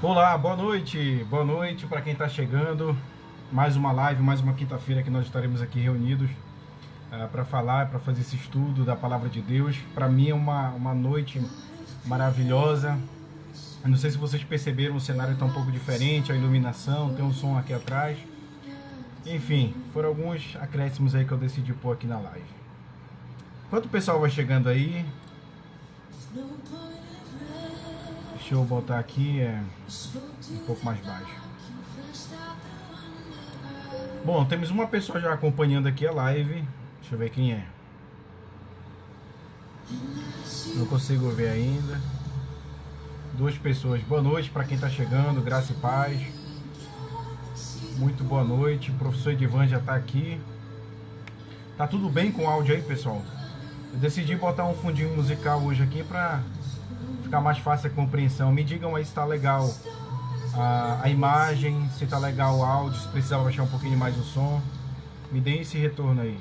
Olá, boa noite para quem está chegando. Mais uma live, mais uma quinta-feira que nós estaremos aqui reunidos para falar, para fazer esse estudo da Palavra de Deus. Para mim é uma noite maravilhosa. Eu não sei se vocês perceberam, o cenário está um pouco diferente, a iluminação, tem um som aqui atrás. Enfim, foram alguns acréscimos aí que eu decidi pôr aqui na live. Enquanto o pessoal vai chegando aí, deixa eu botar aqui um pouco mais baixo. Bom, temos uma pessoa já acompanhando aqui a live. Deixa eu ver quem é. Não consigo ver ainda. Duas pessoas. Boa noite para quem está chegando, graça e paz. Muito boa noite. O professor Edivan já está aqui. Tá tudo bem com o áudio aí, pessoal? Eu decidi botar um fundinho musical hoje aqui para ficar mais fácil a compreensão. Me digam aí se está legal a imagem, se está legal o áudio, se precisava baixar um pouquinho mais o som. Me deem esse retorno aí.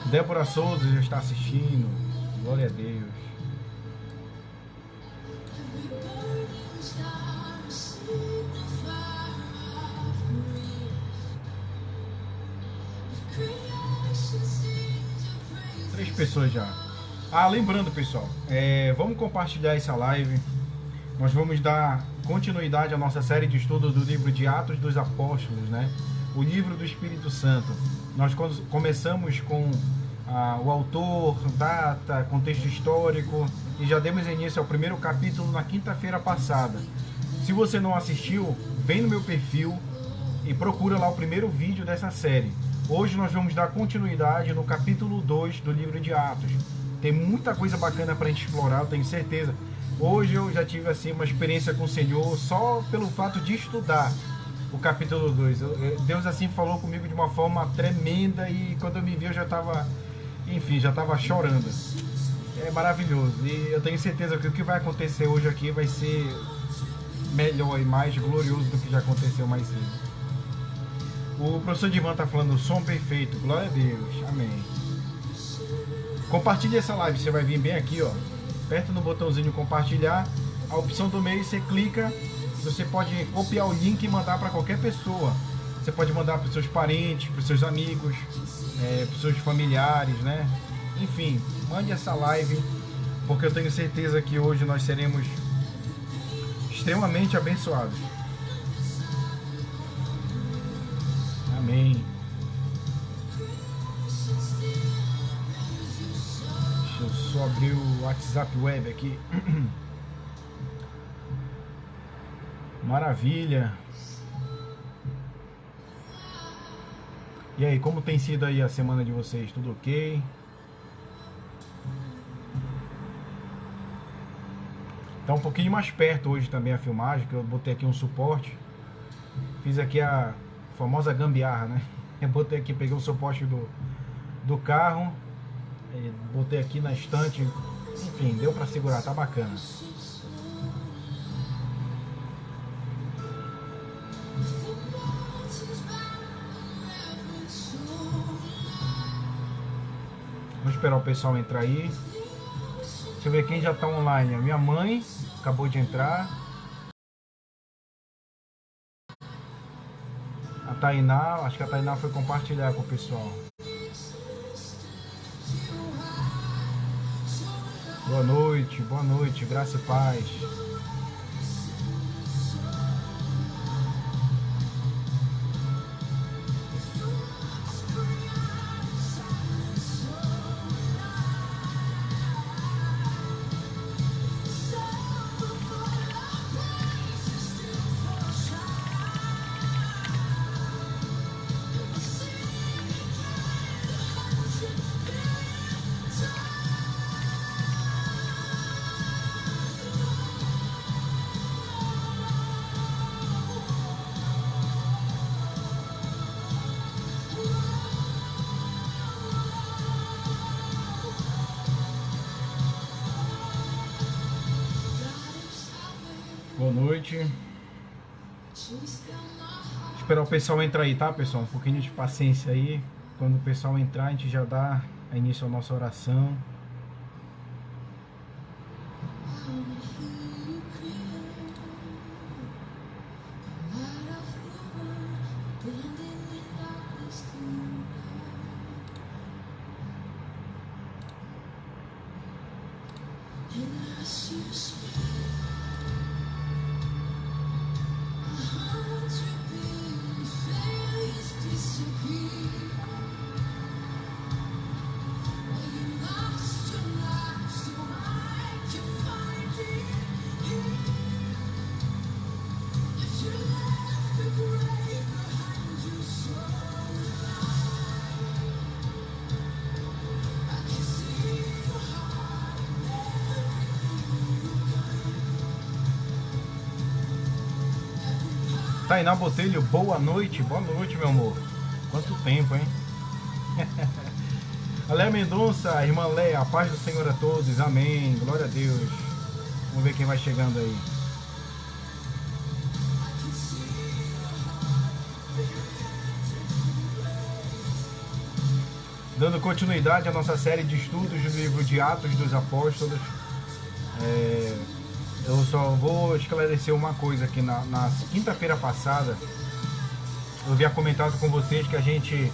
Débora Souza já está assistindo. Glória a Deus. Três pessoas já. Lembrando, pessoal, vamos compartilhar essa live. Nós vamos dar continuidade à nossa série de estudo do livro de Atos dos Apóstolos, né? O livro do Espírito Santo. Nós começamos com o autor, data, contexto histórico e já demos início ao primeiro capítulo na quinta-feira passada. Se você não assistiu, vem no meu perfil e procura lá o primeiro vídeo dessa série. Hoje nós vamos dar continuidade no capítulo 2 do livro de Atos. Tem muita coisa bacana para a gente explorar, eu tenho certeza. Hoje eu já tive assim uma experiência com o Senhor só pelo fato de estudar o capítulo 2. Deus assim falou comigo de uma forma tremenda e quando eu me vi eu já estava, já estava chorando. É maravilhoso e eu tenho certeza que o que vai acontecer hoje aqui vai ser melhor e mais glorioso do que já aconteceu mais cedo. O professor Divan está falando som perfeito, glória a Deus, amém. Compartilhe essa live, você vai vir bem aqui, ó, aperta no botãozinho compartilhar, a opção do meio você clica, você pode copiar o link e mandar para qualquer pessoa. Você pode mandar para os seus parentes, para os seus amigos, para os seus familiares, né? Enfim, mande essa live, porque eu tenho certeza que hoje nós seremos extremamente abençoados. Amém. Deixa eu só abrir o WhatsApp web aqui. Maravilha. E aí, como tem sido aí a semana de vocês? Tudo ok? Tá um pouquinho mais perto hoje também a filmagem, que eu botei aqui um suporte. Fiz aqui a famosa gambiarra, né? Eu botei aqui, peguei o suporte do carro, botei aqui na estante, enfim, deu pra segurar, tá bacana. Vamos esperar o pessoal entrar aí. Deixa eu ver quem já tá online. A minha mãe acabou de entrar. A Tainá, acho que a Tainá foi compartilhar com o pessoal. Boa noite, graça e paz. Boa noite. Esperar o pessoal entrar aí, tá, pessoal? Um pouquinho de paciência aí. Quando o pessoal entrar, a gente já dá início à nossa oração. Tainá Botelho, boa noite, meu amor. Quanto tempo, hein? Léa Mendonça, irmã Léa, a paz do Senhor a todos, amém, glória a Deus. Vamos ver quem vai chegando aí. Dando continuidade à nossa série de estudos do livro de Atos dos Apóstolos. Eu só vou esclarecer uma coisa aqui. Na quinta-feira passada, eu havia comentado com vocês que a gente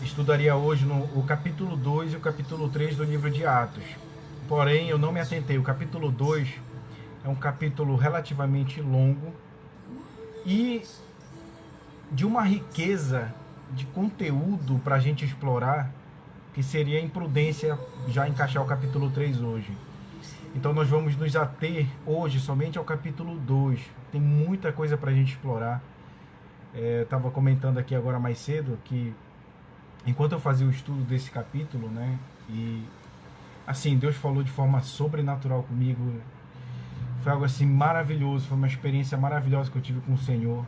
estudaria hoje o capítulo 2 e o capítulo 3 do livro de Atos. Porém, eu não me atentei. O capítulo 2 é um capítulo relativamente longo e de uma riqueza de conteúdo para a gente explorar, que seria imprudência já encaixar o capítulo 3 hoje. Então nós vamos nos ater hoje somente ao capítulo 2. Tem muita coisa para a gente explorar. Eu estava comentando aqui agora mais cedo que enquanto eu fazia o estudo desse capítulo, né, e assim, Deus falou de forma sobrenatural comigo. Foi algo assim maravilhoso, foi uma experiência maravilhosa que eu tive com o Senhor.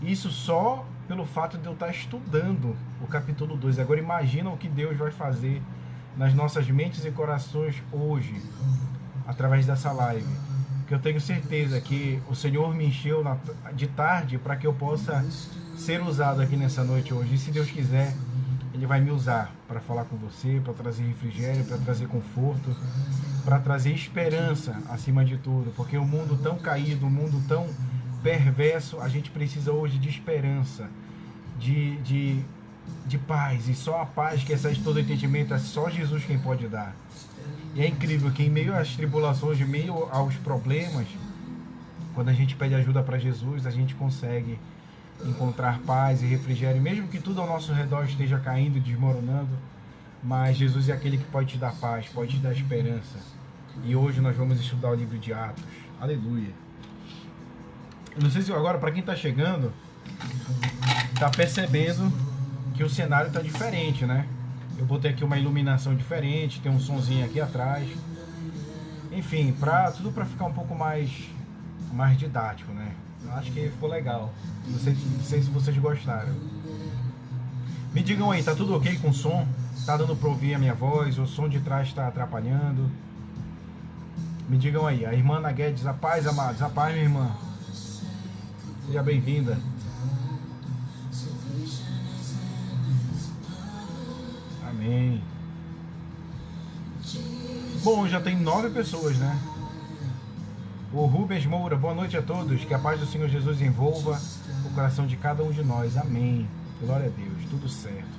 Isso só pelo fato de eu estar estudando o capítulo 2. Agora imagina o que Deus vai fazer nas nossas mentes e corações hoje, através dessa live. Porque eu tenho certeza que o Senhor me encheu de tarde para que eu possa ser usado aqui nessa noite hoje. E se Deus quiser, Ele vai me usar para falar com você, para trazer refrigério, para trazer conforto, para trazer esperança acima de tudo. Porque o mundo tão caído, o mundo tão perverso, a gente precisa hoje de esperança, de paz. E só a paz que excede todo entendimento é só Jesus quem pode dar. E é incrível que em meio às tribulações, em meio aos problemas, quando a gente pede ajuda para Jesus, a gente consegue encontrar paz e refrigério, mesmo que tudo ao nosso redor esteja caindo e desmoronando, mas Jesus é aquele que pode te dar paz, pode te dar esperança. E hoje nós vamos estudar o livro de Atos. Aleluia. Eu não sei se agora, para quem está chegando, está percebendo que o cenário está diferente, né? Eu botei aqui uma iluminação diferente, tem um sonzinho aqui atrás. Enfim, tudo para ficar um pouco mais didático, né? Eu acho que ficou legal. Não sei se vocês gostaram. Me digam aí, tá tudo ok com o som? Tá dando para ouvir a minha voz? O som de trás está atrapalhando? Me digam aí. A irmã Ana Guedes, a paz, amados. A paz, minha irmã. Seja bem-vinda. Amém. Bom, já tem 9 pessoas, né? O Rubens Moura, boa noite a todos. Que a paz do Senhor Jesus envolva o coração de cada um de nós. Amém. Glória a Deus. Tudo certo.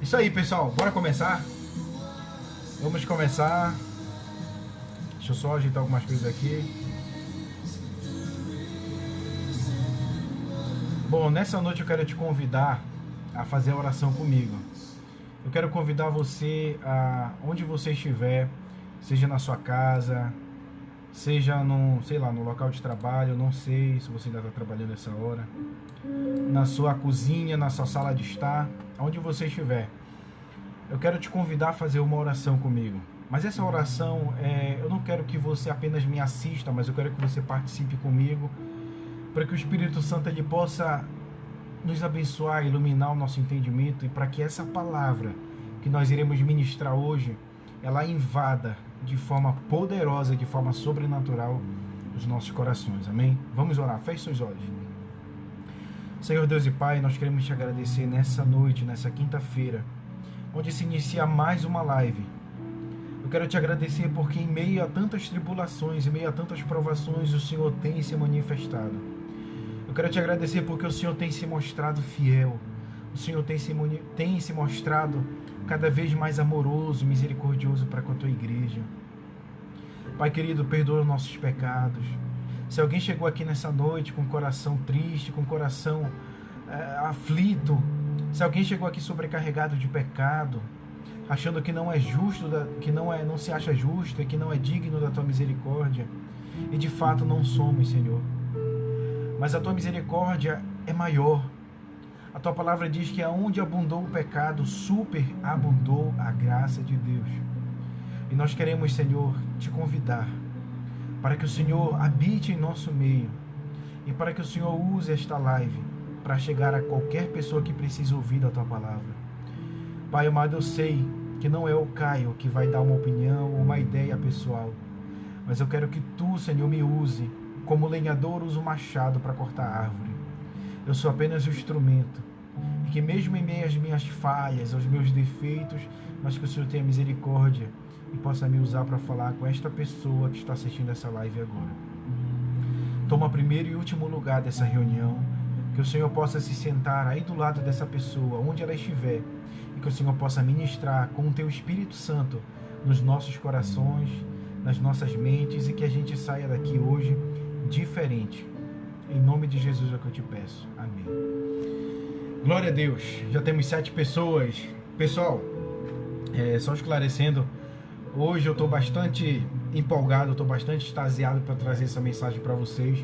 Isso aí, pessoal. Bora começar? Vamos começar. Deixa eu só ajeitar algumas coisas aqui. Bom, nessa noite eu quero te convidar a fazer a oração comigo. Eu quero convidar você a, onde você estiver, seja na sua casa, seja no local de trabalho, eu não sei se você ainda está trabalhando nessa hora, na sua cozinha, na sua sala de estar, onde você estiver. Eu quero te convidar a fazer uma oração comigo. Mas essa oração, eu não quero que você apenas me assista, mas eu quero que você participe comigo, para que o Espírito Santo ele possa nos abençoar, iluminar o nosso entendimento e para que essa palavra que nós iremos ministrar hoje, ela invada de forma poderosa, de forma sobrenatural os nossos corações. Amém? Vamos orar. Feche seus olhos. Senhor Deus e Pai, nós queremos te agradecer nessa noite, nessa quinta-feira, onde se inicia mais uma live. Eu quero te agradecer porque em meio a tantas tribulações, em meio a tantas provações, o Senhor tem se manifestado. Eu quero te agradecer porque o Senhor tem se mostrado fiel. O Senhor tem se mostrado cada vez mais amoroso, misericordioso para com a tua igreja. Pai querido, perdoa os nossos pecados. Se alguém chegou aqui nessa noite com o coração triste, com o coração aflito, se alguém chegou aqui sobrecarregado de pecado, achando que não é justo, que não se acha justo e que não é digno da tua misericórdia, e de fato não somos, Senhor. Mas a tua misericórdia é maior. A tua palavra diz que aonde abundou o pecado, superabundou a graça de Deus. E nós queremos, Senhor, te convidar para que o Senhor habite em nosso meio e para que o Senhor use esta live para chegar a qualquer pessoa que precise ouvir da tua palavra. Pai amado, eu sei que não é o Caio que vai dar uma opinião ou uma ideia pessoal, mas eu quero que tu, Senhor, me use como o lenhador usa o machado para cortar a árvore. Eu sou apenas o instrumento, e que mesmo em meio às minhas falhas, aos meus defeitos, mas que o Senhor tenha misericórdia e possa me usar para falar com esta pessoa que está assistindo essa live agora. Toma primeiro e último lugar dessa reunião, que o Senhor possa se sentar aí do lado dessa pessoa, onde ela estiver, e que o Senhor possa ministrar com o teu Espírito Santo nos nossos corações, nas nossas mentes, e que a gente saia daqui hoje diferente. Em nome de Jesus é o que eu te peço. Amém. Glória a Deus. Já temos 7 pessoas. Pessoal, só esclarecendo, hoje eu estou bastante empolgado, estou bastante extasiado para trazer essa mensagem para vocês.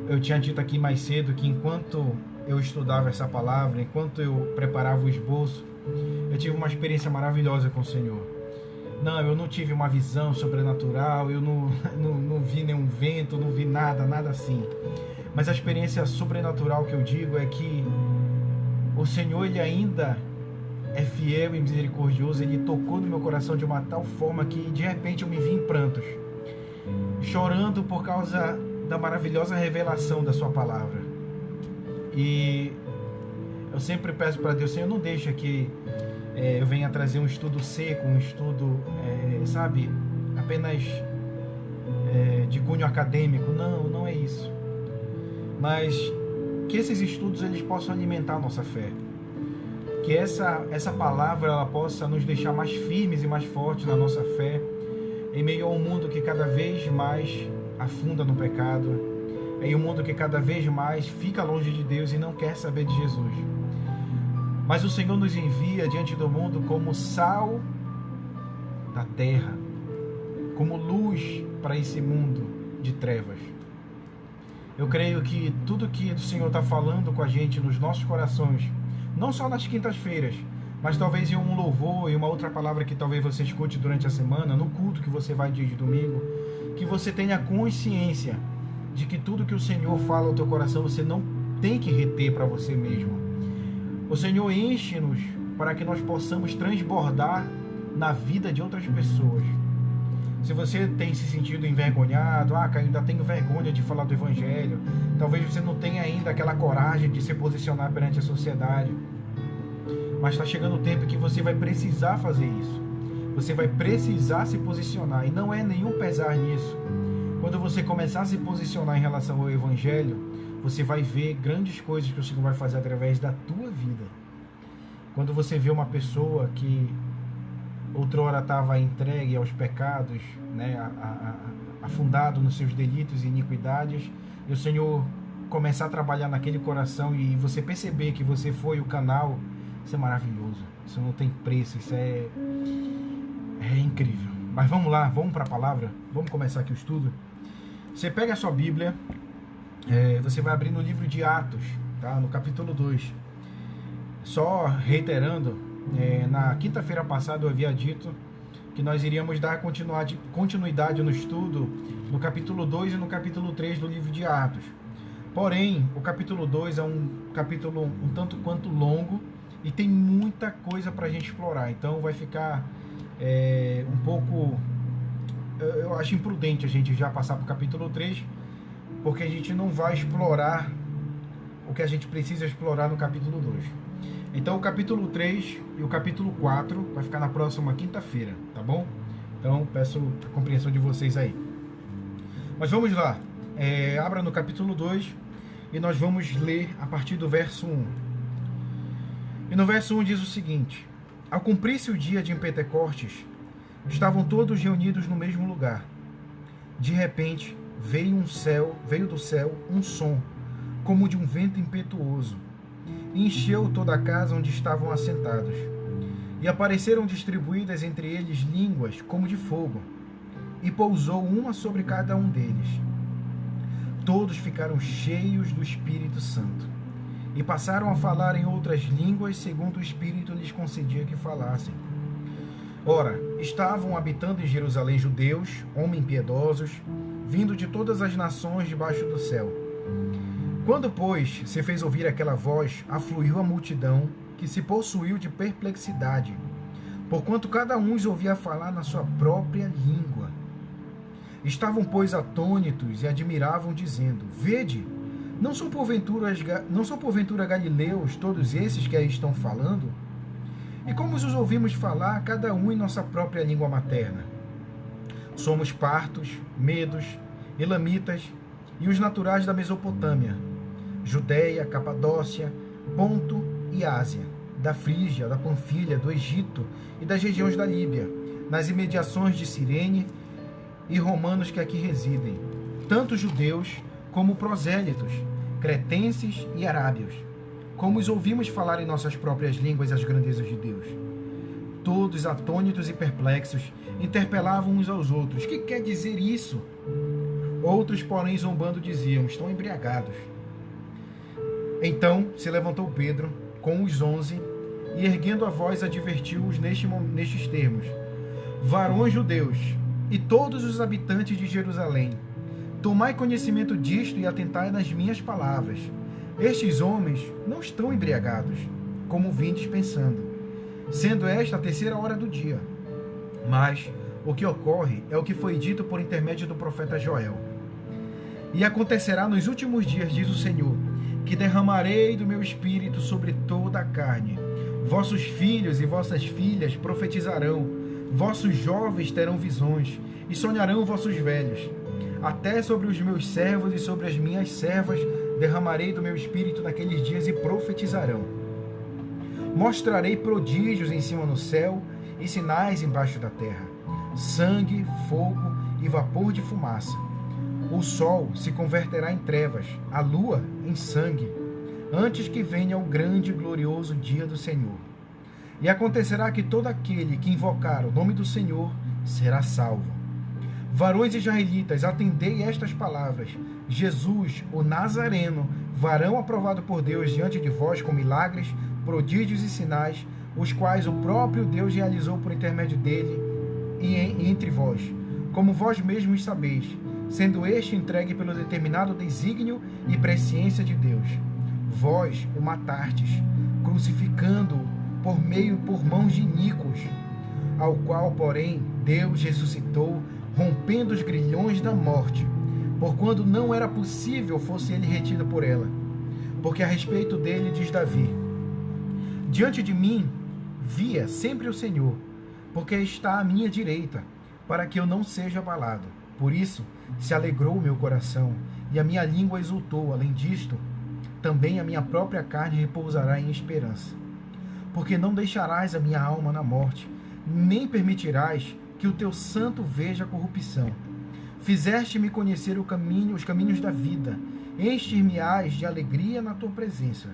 Eu tinha dito aqui mais cedo que enquanto eu estudava essa palavra, enquanto eu preparava o esboço, eu tive uma experiência maravilhosa com o Senhor. Não, eu não tive uma visão sobrenatural, eu não vi nenhum vento, não vi nada assim. Mas a experiência sobrenatural que eu digo é que o Senhor, Ele ainda é fiel e misericordioso. Ele tocou no meu coração de uma tal forma que de repente eu me vi em prantos, chorando por causa da maravilhosa revelação da sua palavra. E eu sempre peço para Deus, Senhor, não deixa que eu venha trazer um estudo seco, um estudo, apenas de cunho acadêmico. Não é isso. Mas que esses estudos eles possam alimentar a nossa fé. Que essa palavra ela possa nos deixar mais firmes e mais fortes na nossa fé, em meio a um mundo que cada vez mais afunda no pecado, em um mundo que cada vez mais fica longe de Deus e não quer saber de Jesus. Mas o Senhor nos envia diante do mundo como sal da terra, como luz para esse mundo de trevas. Eu creio que tudo que o Senhor está falando com a gente nos nossos corações, não só nas quintas-feiras, mas talvez em um louvor e uma outra palavra que talvez você escute durante a semana, no culto que você vai dia de domingo, que você tenha consciência de que tudo que o Senhor fala ao teu coração, você não tem que reter para você mesmo. O Senhor enche-nos para que nós possamos transbordar na vida de outras pessoas. Se você tem se sentido envergonhado, ainda tenho vergonha de falar do Evangelho, talvez você não tenha ainda aquela coragem de se posicionar perante a sociedade, mas está chegando o tempo que você vai precisar fazer isso. Você vai precisar se posicionar, e não é nenhum pesar nisso. Quando você começar a se posicionar em relação ao Evangelho, você vai ver grandes coisas que o Senhor vai fazer através da tua vida. Quando você vê uma pessoa que outrora estava entregue aos pecados, afundado nos seus delitos e iniquidades, e o Senhor começar a trabalhar naquele coração e você perceber que você foi o canal, isso é maravilhoso. Isso não tem preço, isso é incrível. Mas vamos lá, vamos para a palavra, vamos começar aqui o estudo. Você pega a sua Bíblia, você vai abrir no livro de Atos, tá? No capítulo 2. Só reiterando, na quinta-feira passada eu havia dito que nós iríamos dar continuidade no estudo no capítulo 2 e no capítulo 3 do livro de Atos. Porém, o capítulo 2 é um capítulo um tanto quanto longo e tem muita coisa para a gente explorar. Então vai ficar um pouco... Eu acho imprudente a gente já passar para o capítulo 3, porque a gente não vai explorar o que a gente precisa explorar no capítulo 2. Então o capítulo 3 e o capítulo 4 vai ficar na próxima quinta-feira, tá bom? Então peço a compreensão de vocês aí. Mas vamos lá, abra no capítulo 2 e nós vamos ler a partir do verso 1. E no verso 1 diz o seguinte: Ao cumprir-se o dia de Pentecostes, Estavam todos reunidos no mesmo lugar. De repente, veio do céu um som, como de um vento impetuoso, e encheu toda a casa onde estavam assentados. E apareceram distribuídas entre eles línguas como de fogo, e pousou uma sobre cada um deles. Todos ficaram cheios do Espírito Santo, e passaram a falar em outras línguas, segundo o Espírito lhes concedia que falassem. Ora, estavam habitando em Jerusalém judeus, homens piedosos, vindo de todas as nações debaixo do céu. Quando, pois, se fez ouvir aquela voz, afluiu a multidão, que se possuiu de perplexidade, porquanto cada um os ouvia falar na sua própria língua. Estavam, pois, atônitos e admiravam, dizendo: Vede, não são porventura galileus todos esses que aí estão falando? E como os ouvimos falar, cada um em nossa própria língua materna? Somos partos, medos, elamitas e os naturais da Mesopotâmia, Judéia, Capadócia, Ponto e Ásia, da Frígia, da Panfilha, do Egito e das regiões da Líbia, nas imediações de Cirene, e romanos que aqui residem, tanto judeus como prosélitos, cretenses e arábios, como os ouvimos falar em nossas próprias línguas as grandezas de Deus. Todos, atônitos e perplexos, interpelavam uns aos outros: que quer dizer isso? Outros, porém, zombando, diziam: estão embriagados. Então se levantou Pedro com os 11 e, erguendo a voz, advertiu-os nestes termos: varões judeus e todos os habitantes de Jerusalém, tomai conhecimento disto e atentai nas minhas palavras. Estes homens não estão embriagados, como vindes pensando, sendo esta a 3ª hora do dia. Mas o que ocorre é o que foi dito por intermédio do profeta Joel. E acontecerá nos últimos dias, diz o Senhor, que derramarei do meu espírito sobre toda a carne. Vossos filhos e vossas filhas profetizarão, vossos jovens terão visões, e sonharão vossos velhos. Até sobre os meus servos e sobre as minhas servas derramarei do meu espírito naqueles dias, e profetizarão. Mostrarei prodígios em cima no céu e sinais embaixo da terra: sangue, fogo e vapor de fumaça. O sol se converterá em trevas, a lua em sangue, antes que venha o grande e glorioso dia do Senhor. E acontecerá que todo aquele que invocar o nome do Senhor será salvo. Varões israelitas, atendei estas palavras: Jesus, o Nazareno, varão aprovado por Deus diante de vós com milagres, prodígios e sinais, os quais o próprio Deus realizou por intermédio dele e entre vós, como vós mesmos sabeis, sendo este entregue pelo determinado desígnio e presciência de Deus. Vós o matastes, crucificando-o por mãos de iníquos, ao qual, porém, Deus ressuscitou, rompendo os grilhões da morte, porquanto não era possível fosse ele retido por ela. Porque a respeito dele diz Davi: diante de mim via sempre o Senhor, porque está à minha direita, para que eu não seja abalado. Por isso se alegrou o meu coração, e a minha língua exultou. Além disto, também a minha própria carne repousará em esperança. Porque não deixarás a minha alma na morte, nem permitirás que o teu santo veja a corrupção. Fizeste-me conhecer os caminhos da vida, encher-me-ás de alegria na tua presença.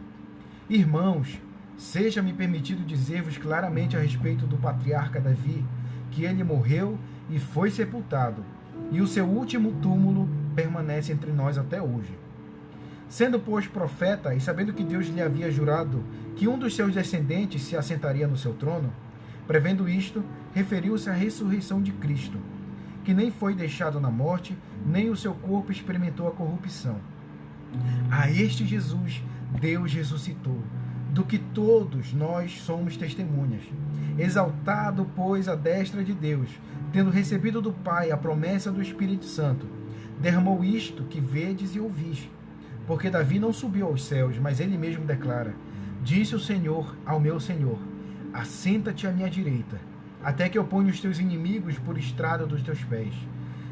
Irmãos, seja-me permitido dizer-vos claramente a respeito do patriarca Davi, que ele morreu e foi sepultado, e o seu último túmulo permanece entre nós até hoje. Sendo, pois, profeta, e sabendo que Deus lhe havia jurado que um dos seus descendentes se assentaria no seu trono, prevendo isto, referiu-se à ressurreição de Cristo, que nem foi deixado na morte, nem o seu corpo experimentou a corrupção. A este Jesus Deus ressuscitou, do que todos nós somos testemunhas. Exaltado, pois, à destra de Deus, tendo recebido do Pai a promessa do Espírito Santo, derramou isto que vedes e ouvis. Porque Davi não subiu aos céus, mas ele mesmo declara: disse o Senhor ao meu Senhor: assenta-te à minha direita, até que eu ponha os teus inimigos por estrada dos teus pés.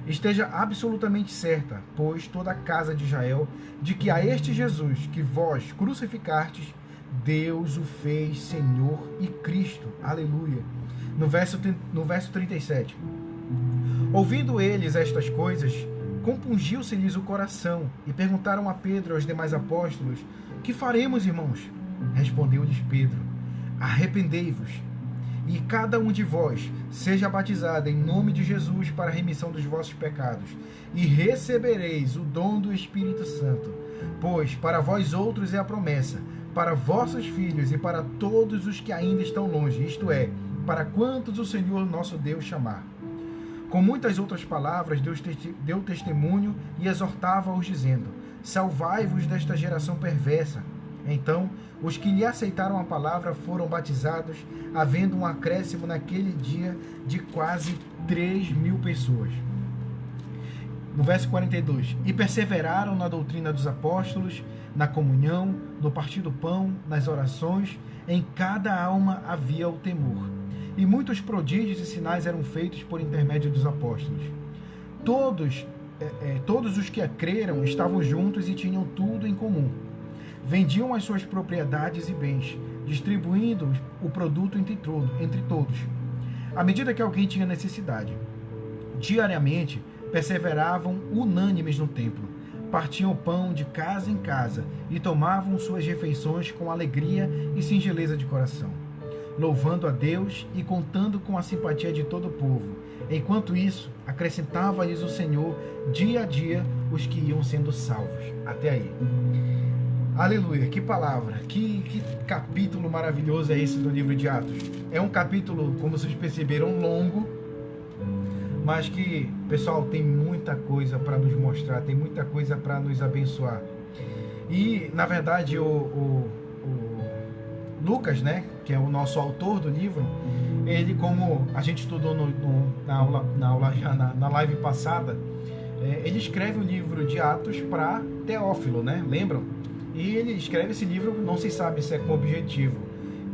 Esteja absolutamente certa, pois, toda a casa de Israel, de que a este Jesus que vós crucificastes, Deus o fez Senhor e Cristo. Aleluia. no verso 37. Ouvindo eles estas coisas, compungiu-se-lhes o coração, e perguntaram a Pedro e aos demais apóstolos: que faremos, irmãos? Respondeu-lhes Pedro: arrependei-vos, e cada um de vós seja batizado em nome de Jesus para a remissão dos vossos pecados, e recebereis o dom do Espírito Santo, pois para vós outros é a promessa, para vossos filhos e para todos os que ainda estão longe, isto é, para quantos o Senhor nosso Deus chamar. Com muitas outras palavras, Deus deu testemunho e exortava-os, dizendo: salvai-vos desta geração perversa. Então, os que lhe aceitaram a palavra foram batizados, havendo um acréscimo naquele dia de quase 3.000 pessoas. No verso 42, e perseveraram na doutrina dos apóstolos, na comunhão, no partir do pão, nas orações, em cada alma havia o temor. E muitos prodígios e sinais eram feitos por intermédio dos apóstolos. Todos os que creram estavam juntos e tinham tudo em comum. Vendiam as suas propriedades e bens, distribuindo o produto entre todos, à medida que alguém tinha necessidade. Diariamente, perseveravam unânimes no templo, partiam o pão de casa em casa e tomavam suas refeições com alegria e singeleza de coração, louvando a Deus e contando com a simpatia de todo o povo. Enquanto isso, acrescentava-lhes o Senhor dia a dia os que iam sendo salvos. Até aí. Aleluia, que palavra, que capítulo maravilhoso é esse do livro de Atos. É um capítulo, como vocês perceberam, longo, mas que, pessoal, tem muita coisa para nos mostrar, tem muita coisa para nos abençoar. E, na verdade, o Lucas, né, que é o nosso autor do livro, ele, como a gente estudou na live passada, ele escreve o livro de Atos para Teófilo, né, lembram? E ele escreve esse livro, não se sabe se é com o objetivo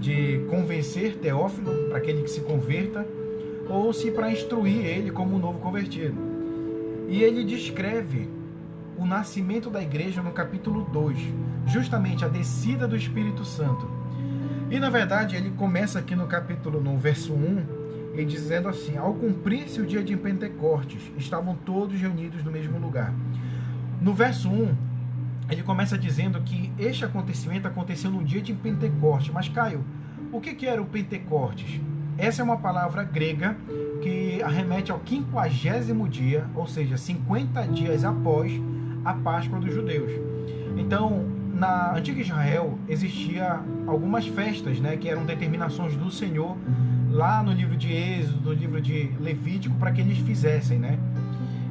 de convencer Teófilo para que ele se converta, ou se para instruir ele como um novo convertido. E ele descreve o nascimento da igreja no capítulo 2, justamente a descida do Espírito Santo. E na verdade ele começa aqui no verso 1, ele dizendo assim: ao cumprir-se o dia de Pentecostes, estavam todos reunidos no mesmo lugar. No verso 1, ele começa dizendo que este acontecimento aconteceu no dia de Pentecostes. Mas, Caio, o que era o Pentecostes? Essa é uma palavra grega que arremete ao 50º dia, ou seja, 50 dias após a Páscoa dos judeus. Então, na antiga Israel, existia algumas festas, né, que eram determinações do Senhor, lá no livro de Êxodo, no livro de Levítico, para que eles fizessem, né?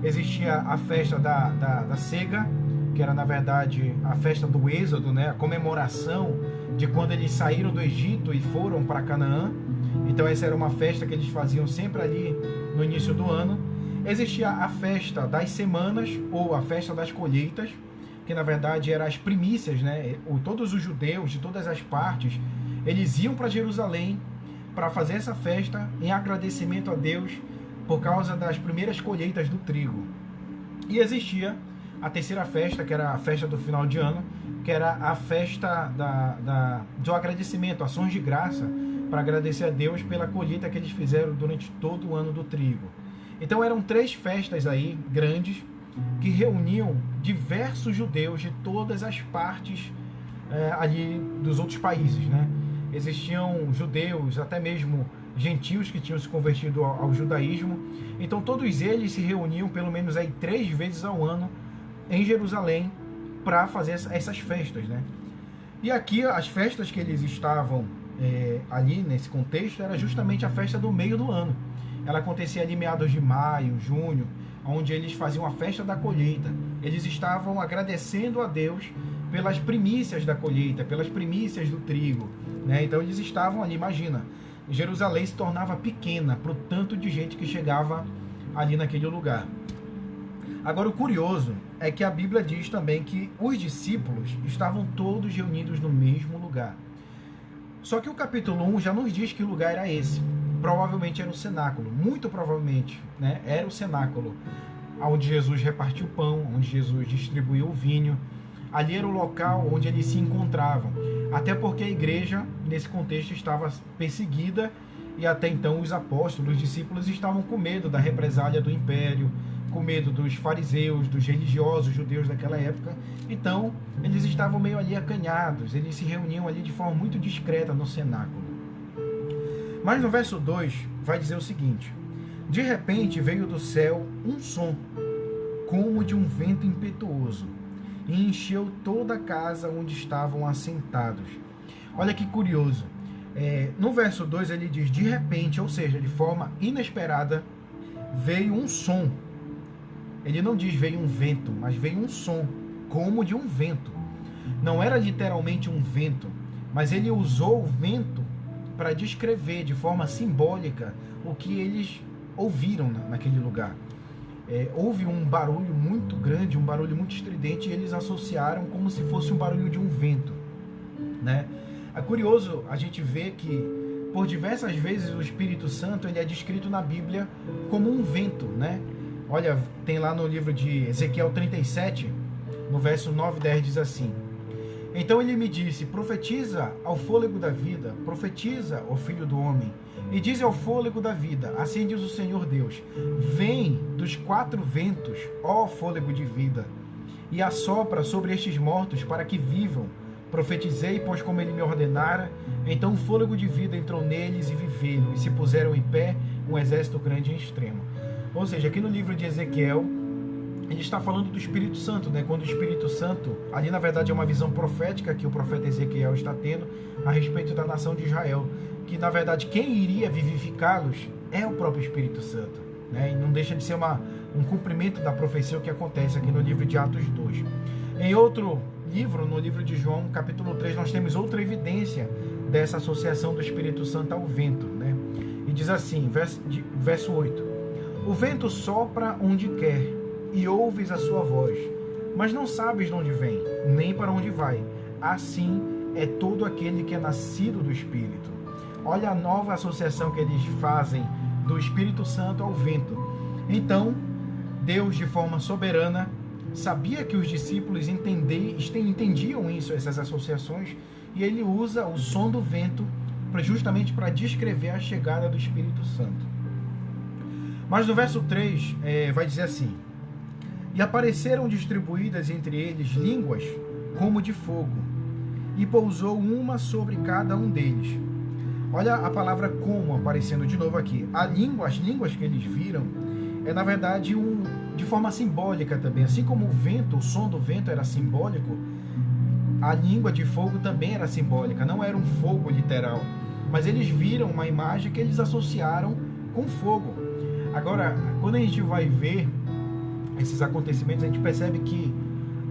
Existia a festa da cega, que era, na verdade, a festa do Êxodo, né? A comemoração de quando eles saíram do Egito e foram para Canaã. Então essa era uma festa que eles faziam sempre ali no início do ano. Existia a festa das semanas, ou a festa das colheitas, que na verdade eram as primícias, né? Todos os judeus de todas as partes, eles iam para Jerusalém para fazer essa festa em agradecimento a Deus por causa das primeiras colheitas do trigo. E existia a terceira festa, que era a festa do final de ano, que era a festa do agradecimento, ações de graça, para agradecer a Deus pela colheita que eles fizeram durante todo o ano do trigo. Então eram 3 festas aí, grandes, que reuniam diversos judeus de todas as partes ali dos outros países, né? Existiam judeus, até mesmo gentios que tinham se convertido ao judaísmo. Então todos eles se reuniam pelo menos aí 3 vezes ao ano em Jerusalém para fazer essas festas, né? E aqui as festas que eles estavam ali nesse contexto era justamente a festa do meio do ano. Ela acontecia ali meados de maio, junho, onde eles faziam a festa da colheita. Eles estavam agradecendo a Deus pelas primícias da colheita, pelas primícias do trigo, né? Então eles estavam ali, imagina, Jerusalém se tornava pequena para o tanto de gente que chegava ali naquele lugar. Agora, o curioso é que a Bíblia diz também que os discípulos estavam todos reunidos no mesmo lugar. Só que o capítulo 1 já nos diz que lugar era esse. Provavelmente era o cenáculo, muito provavelmente, né? Era o cenáculo onde Jesus repartiu o pão, onde Jesus distribuiu o vinho. Ali era o local onde eles se encontravam. Até porque a igreja, nesse contexto, estava perseguida e até então os apóstolos, os discípulos estavam com medo da represália do império, com medo dos fariseus, dos religiosos judeus daquela época. Então eles estavam meio ali acanhados, eles se reuniam ali de forma muito discreta no cenáculo. Mas no verso 2 vai dizer o seguinte: de repente veio do céu um som, como de um vento impetuoso, e encheu toda a casa onde estavam assentados. Olha que curioso. No verso 2 ele diz de repente, ou seja, de forma inesperada, veio um som. Ele não diz veio um vento, mas veio um som, como de um vento. Não era literalmente um vento, mas ele usou o vento para descrever de forma simbólica o que eles ouviram naquele lugar. Houve um barulho muito grande, um barulho muito estridente, e eles associaram como se fosse um barulho de um vento, né? É curioso a gente ver que por diversas vezes o Espírito Santo ele é descrito na Bíblia como um vento, né? Olha, tem lá no livro de Ezequiel 37, no verso 9 e 10 diz assim: então ele me disse, profetiza ao fôlego da vida, profetiza ao filho do homem, e diz ao fôlego da vida, assim diz o Senhor Deus, vem dos 4 ventos, ó fôlego de vida, e assopra sobre estes mortos para que vivam. Profetizei, pois como ele me ordenara, então o fôlego de vida entrou neles e viveram, e se puseram em pé um exército grande e extremo. Ou seja, aqui no livro de Ezequiel, ele está falando do Espírito Santo, né? Quando o Espírito Santo, ali na verdade é uma visão profética que o profeta Ezequiel está tendo a respeito da nação de Israel, que na verdade quem iria vivificá-los é o próprio Espírito Santo, né? E não deixa de ser um cumprimento da profecia que acontece aqui no livro de Atos 2. Em outro livro, no livro de João, capítulo 3, nós temos outra evidência dessa associação do Espírito Santo ao vento, né? E diz assim, verso 8: o vento sopra onde quer, e ouves a sua voz, mas não sabes de onde vem, nem para onde vai. Assim é todo aquele que é nascido do Espírito. Olha a nova associação que eles fazem do Espírito Santo ao vento. Então, Deus, de forma soberana, sabia que os discípulos entendiam isso, essas associações, e ele usa o som do vento justamente para descrever a chegada do Espírito Santo. Mas no verso 3 vai dizer assim: e apareceram distribuídas entre eles línguas como de fogo, e pousou uma sobre cada um deles. Olha a palavra como aparecendo de novo aqui. As línguas que eles viram na verdade de forma simbólica também. Assim como o vento, o som do vento era simbólico, a língua de fogo também era simbólica. Não era um fogo literal, mas eles viram uma imagem que eles associaram com fogo. Agora, quando a gente vai ver esses acontecimentos, a gente percebe que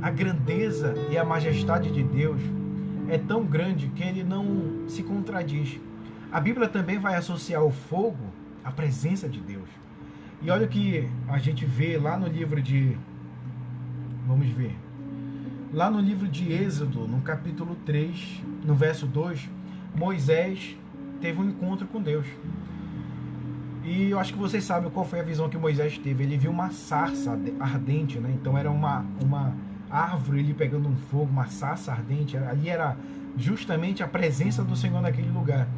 a grandeza e a majestade de Deus é tão grande que ele não se contradiz. A Bíblia também vai associar o fogo à presença de Deus. E olha o que a gente vê lá no livro de... Vamos ver. Lá no livro de Êxodo, no capítulo 3, no verso 2, Moisés teve um encontro com Deus. E eu acho que vocês sabem qual foi a visão que Moisés teve. Ele viu uma sarça ardente, né? Então era uma árvore ali pegando um fogo, uma sarça ardente. Ali era justamente a presença do Senhor naquele lugar.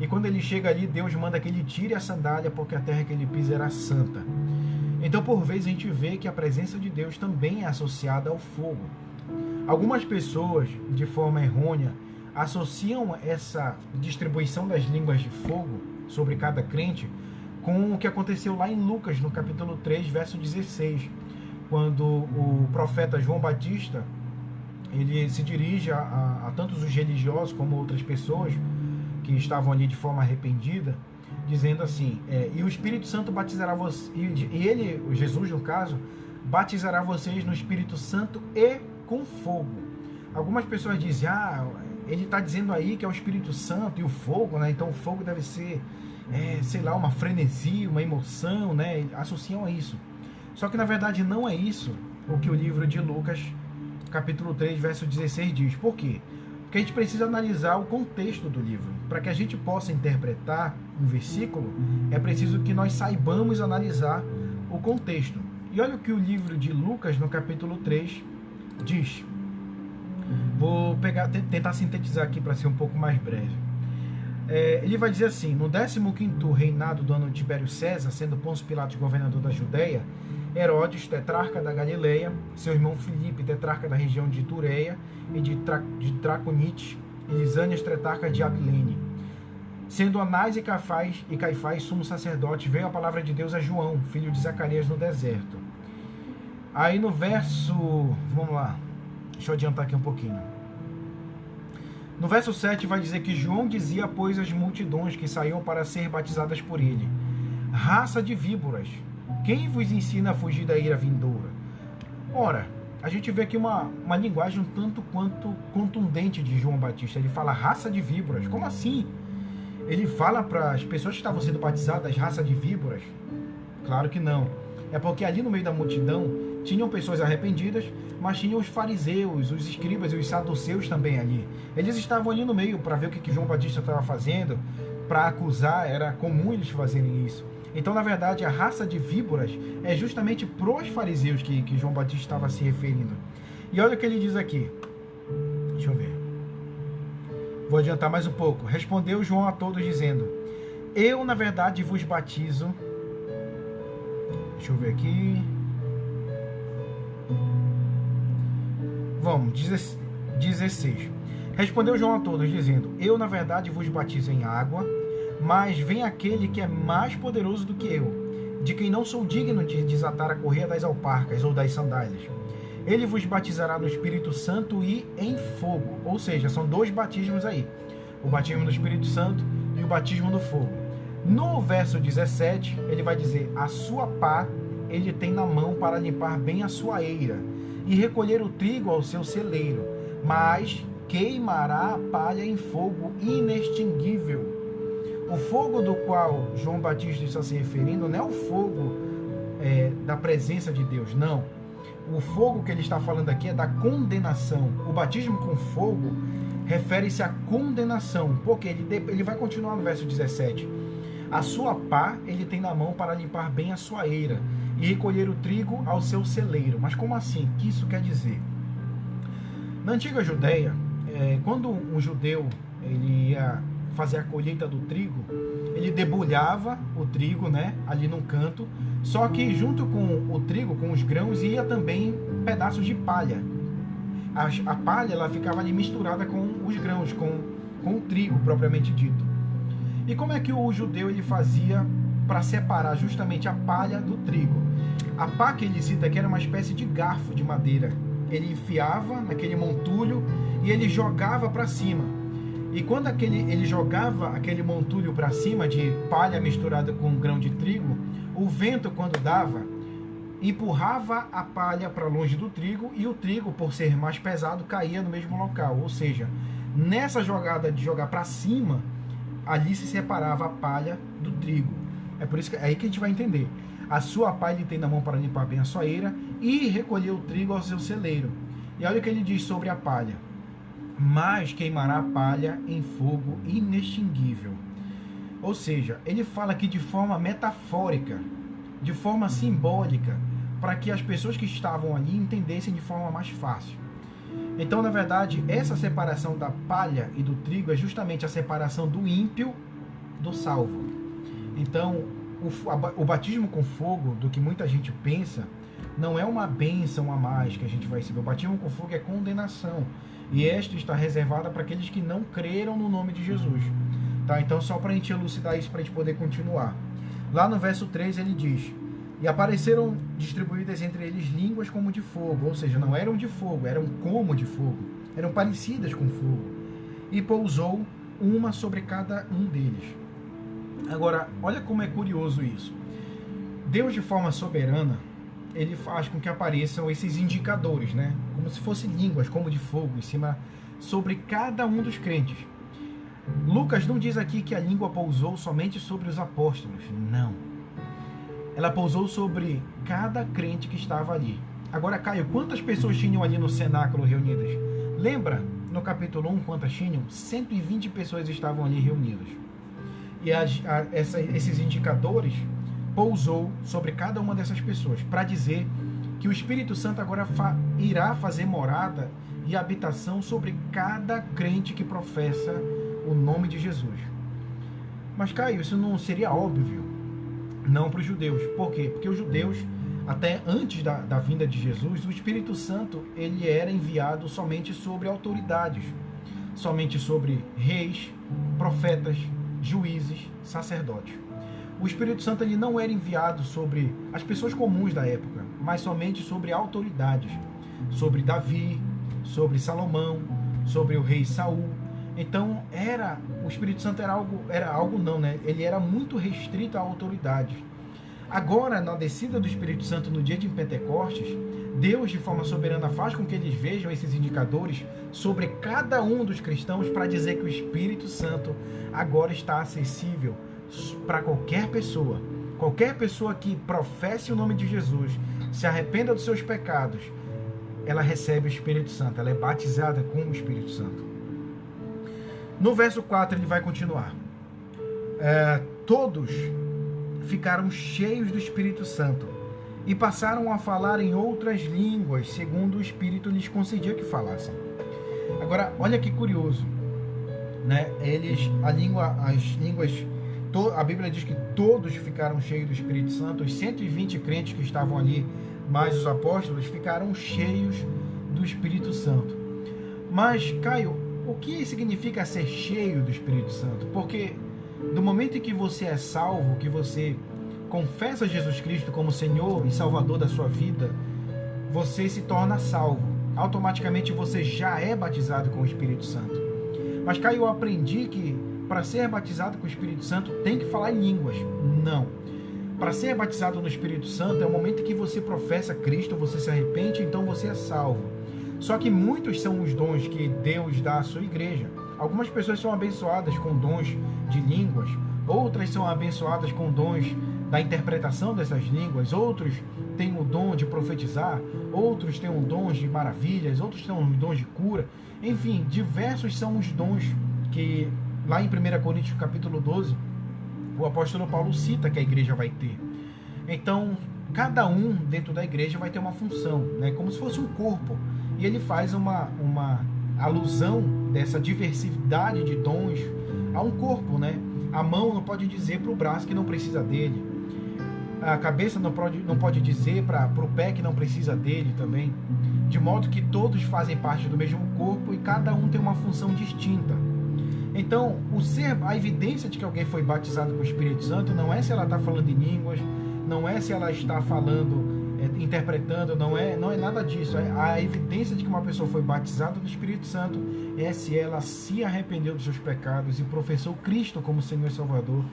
E quando ele chega ali, Deus manda que ele tire a sandália, porque a terra que ele pisa era santa. Então, por vezes, a gente vê que a presença de Deus também é associada ao fogo. Algumas pessoas, de forma errônea, associam essa distribuição das línguas de fogo sobre cada crente com o que aconteceu lá em Lucas, no capítulo 3, verso 16, quando o profeta João Batista ele se dirige a tantos os religiosos como outras pessoas que estavam ali de forma arrependida, dizendo assim, e o Espírito Santo batizará vocês, e ele, Jesus no caso, batizará vocês no Espírito Santo e com fogo. Algumas pessoas dizem, ele está dizendo aí que é o Espírito Santo e o fogo, né? Então o fogo deve ser, sei lá, uma frenesia, uma emoção, né? Associam a isso. Só que na verdade não é isso o que o livro de Lucas, capítulo 3, verso 16 diz. Por quê? Porque a gente precisa analisar o contexto do livro. Para que a gente possa interpretar um versículo, é preciso que nós saibamos analisar o contexto. E olha o que o livro de Lucas, no capítulo 3, diz. Vou tentar sintetizar aqui para ser um pouco mais breve. Ele vai dizer assim: no 15º reinado do ano de Tibério César, sendo Pôncio Pilatos governador da Judéia, Herodes, tetrarca da Galileia, seu irmão Filipe, tetrarca da região de Itureia e de Traconite, e Lisânias, tetrarca de Abilene. Sendo Anás e Caifás sumo sacerdote, veio a palavra de Deus a João, filho de Zacarias, no deserto. Aí no verso... Vamos lá. Deixa eu adiantar aqui um pouquinho. No verso 7 vai dizer que João dizia, pois, às multidões que saíam para ser batizadas por ele: raça de víboras, quem vos ensina a fugir da ira vindoura? Ora, a gente vê aqui uma linguagem um tanto quanto contundente de João Batista. Ele fala raça de víboras. Como assim? Ele fala para as pessoas que estavam sendo batizadas raça de víboras? Claro que não. É porque ali no meio da multidão tinham pessoas arrependidas, mas tinham os fariseus, os escribas e os saduceus também ali. Eles estavam ali no meio para ver o que João Batista estava fazendo, para acusar. Era comum eles fazerem isso. Então, na verdade, a raça de víboras é justamente pros fariseus que João Batista estava se referindo. E olha o que ele diz aqui. Deixa eu ver. Vou adiantar mais um pouco. Respondeu João a todos dizendo: eu, na verdade, vos batizo. Deixa eu ver aqui. Vamos, 16. Respondeu João a todos dizendo: eu, na verdade, vos batizo em água, mas vem aquele que é mais poderoso do que eu, de quem não sou digno de desatar a correia das alparcas ou das sandálias. Ele vos batizará no Espírito Santo e em fogo. Ou seja, são dois batismos aí. O batismo do Espírito Santo e o batismo no fogo. No verso 17, ele vai dizer: a sua pá ele tem na mão para limpar bem a sua eira e recolher o trigo ao seu celeiro, mas queimará a palha em fogo inextinguível. O fogo do qual João Batista está se referindo não é o fogo da presença de Deus, não. O fogo que ele está falando aqui é da condenação. O batismo com fogo refere-se à condenação, porque ele vai continuar no verso 17. A sua pá ele tem na mão para limpar bem a sua eira e recolher o trigo ao seu celeiro. Mas como assim? O que isso quer dizer? Na antiga Judéia, quando um judeu ele ia fazer a colheita do trigo, ele debulhava o trigo, né, ali num canto, só que junto com o trigo, com os grãos, ia também pedaços de palha. A palha ela ficava ali misturada com os grãos, com o trigo propriamente dito. E como é que o judeu ele fazia para separar justamente a palha do trigo? A pá que ele cita aqui era uma espécie de garfo de madeira. Ele enfiava naquele montulho e ele jogava para cima. E quando ele jogava aquele montulho para cima de palha misturada com grão de trigo, o vento, quando dava, empurrava a palha para longe do trigo, e o trigo, por ser mais pesado, caía no mesmo local. Ou seja, nessa jogada de jogar para cima, ali se separava a palha do trigo. É por isso que é aí que a gente vai entender. A sua palha ele tem na mão para limpar bem a sua eira e recolher o trigo ao seu celeiro. E olha o que ele diz sobre a palha: mas queimará a palha em fogo inextinguível. Ou seja, ele fala aqui de forma metafórica, de forma simbólica, para que as pessoas que estavam ali entendessem de forma mais fácil. Então, na verdade, essa separação da palha e do trigo é justamente a separação do ímpio do salvo. Então, o batismo com fogo, do que muita gente pensa, não é uma bênção a mais que a gente vai receber. O batismo com fogo é condenação. E esta está reservada para aqueles que não creram no nome de Jesus. Tá? Então, só para a gente elucidar isso, para a gente poder continuar. Lá no verso 3 ele diz: e apareceram distribuídas entre eles línguas como de fogo. Ou seja, não eram de fogo, eram como de fogo. Eram parecidas com fogo. E pousou uma sobre cada um deles. Agora, olha como é curioso isso. Deus, de forma soberana, ele faz com que apareçam esses indicadores, né? Como se fossem línguas, como de fogo, em cima, sobre cada um dos crentes. Lucas não diz aqui que a língua pousou somente sobre os apóstolos. Não. Ela pousou sobre cada crente que estava ali. Agora, Caio, quantas pessoas tinham ali no cenáculo reunidas? Lembra, no capítulo 1, quantas tinham? 120 pessoas estavam ali reunidas. E esses indicadores pousou sobre cada uma dessas pessoas, para dizer que o Espírito Santo agora irá fazer morada e habitação sobre cada crente que professa o nome de Jesus. Mas, Caio, isso não seria óbvio? Não para os judeus. Por quê? Porque os judeus, até antes da vinda de Jesus, o Espírito Santo ele era enviado somente sobre autoridades, somente sobre reis, profetas, juízes, sacerdotes. O Espírito Santo ele não era enviado sobre as pessoas comuns da época, mas somente sobre autoridades, sobre Davi, sobre Salomão, sobre o rei Saul. Então o Espírito Santo era algo não, né? Ele era muito restrito a autoridades. Agora, na descida do Espírito Santo no dia de Pentecostes, Deus, de forma soberana, faz com que eles vejam esses indicadores sobre cada um dos cristãos para dizer que o Espírito Santo agora está acessível para qualquer pessoa. Qualquer pessoa que professe o nome de Jesus, se arrependa dos seus pecados, ela recebe o Espírito Santo, ela é batizada com o Espírito Santo. No verso 4 ele vai continuar. Todos ficaram cheios do Espírito Santo e passaram a falar em outras línguas, segundo o Espírito lhes concedia que falassem. Agora, olha que curioso, né? A Bíblia diz que todos ficaram cheios do Espírito Santo, os 120 crentes que estavam ali, mais os apóstolos, ficaram cheios do Espírito Santo. Mas, Caio, o que significa ser cheio do Espírito Santo? Porque do momento em que você é salvo, que você confessa Jesus Cristo como Senhor e Salvador da sua vida, você se torna salvo. Automaticamente você já é batizado com o Espírito Santo. Mas, Caio, eu aprendi que para ser batizado com o Espírito Santo tem que falar em línguas. Não. Para ser batizado no Espírito Santo é o momento em que você professa Cristo, você se arrepende, então você é salvo. Só que muitos são os dons que Deus dá à sua igreja. Algumas pessoas são abençoadas com dons de línguas, outras são abençoadas com dons da interpretação dessas línguas, outros têm o dom de profetizar, outros têm o dom de maravilhas, outros têm os dons de cura. Enfim, diversos são os dons que lá em 1 Coríntios capítulo 12, o apóstolo Paulo cita que a igreja vai ter. Então, cada um dentro da igreja vai ter uma função, né? Como se fosse um corpo. E ele faz uma alusão dessa diversidade de dons a um corpo, né? A mão não pode dizer para o braço que não precisa dele. A cabeça não pode dizer para o pé que não precisa dele também. De modo que todos fazem parte do mesmo corpo e cada um tem uma função distinta. Então, a evidência de que alguém foi batizado com o Espírito Santo não é se ela está falando em línguas, não é se ela está falando, interpretando, não é nada disso. A evidência de que uma pessoa foi batizada do Espírito Santo é se ela se arrependeu dos seus pecados e professou Cristo como Senhor e Salvador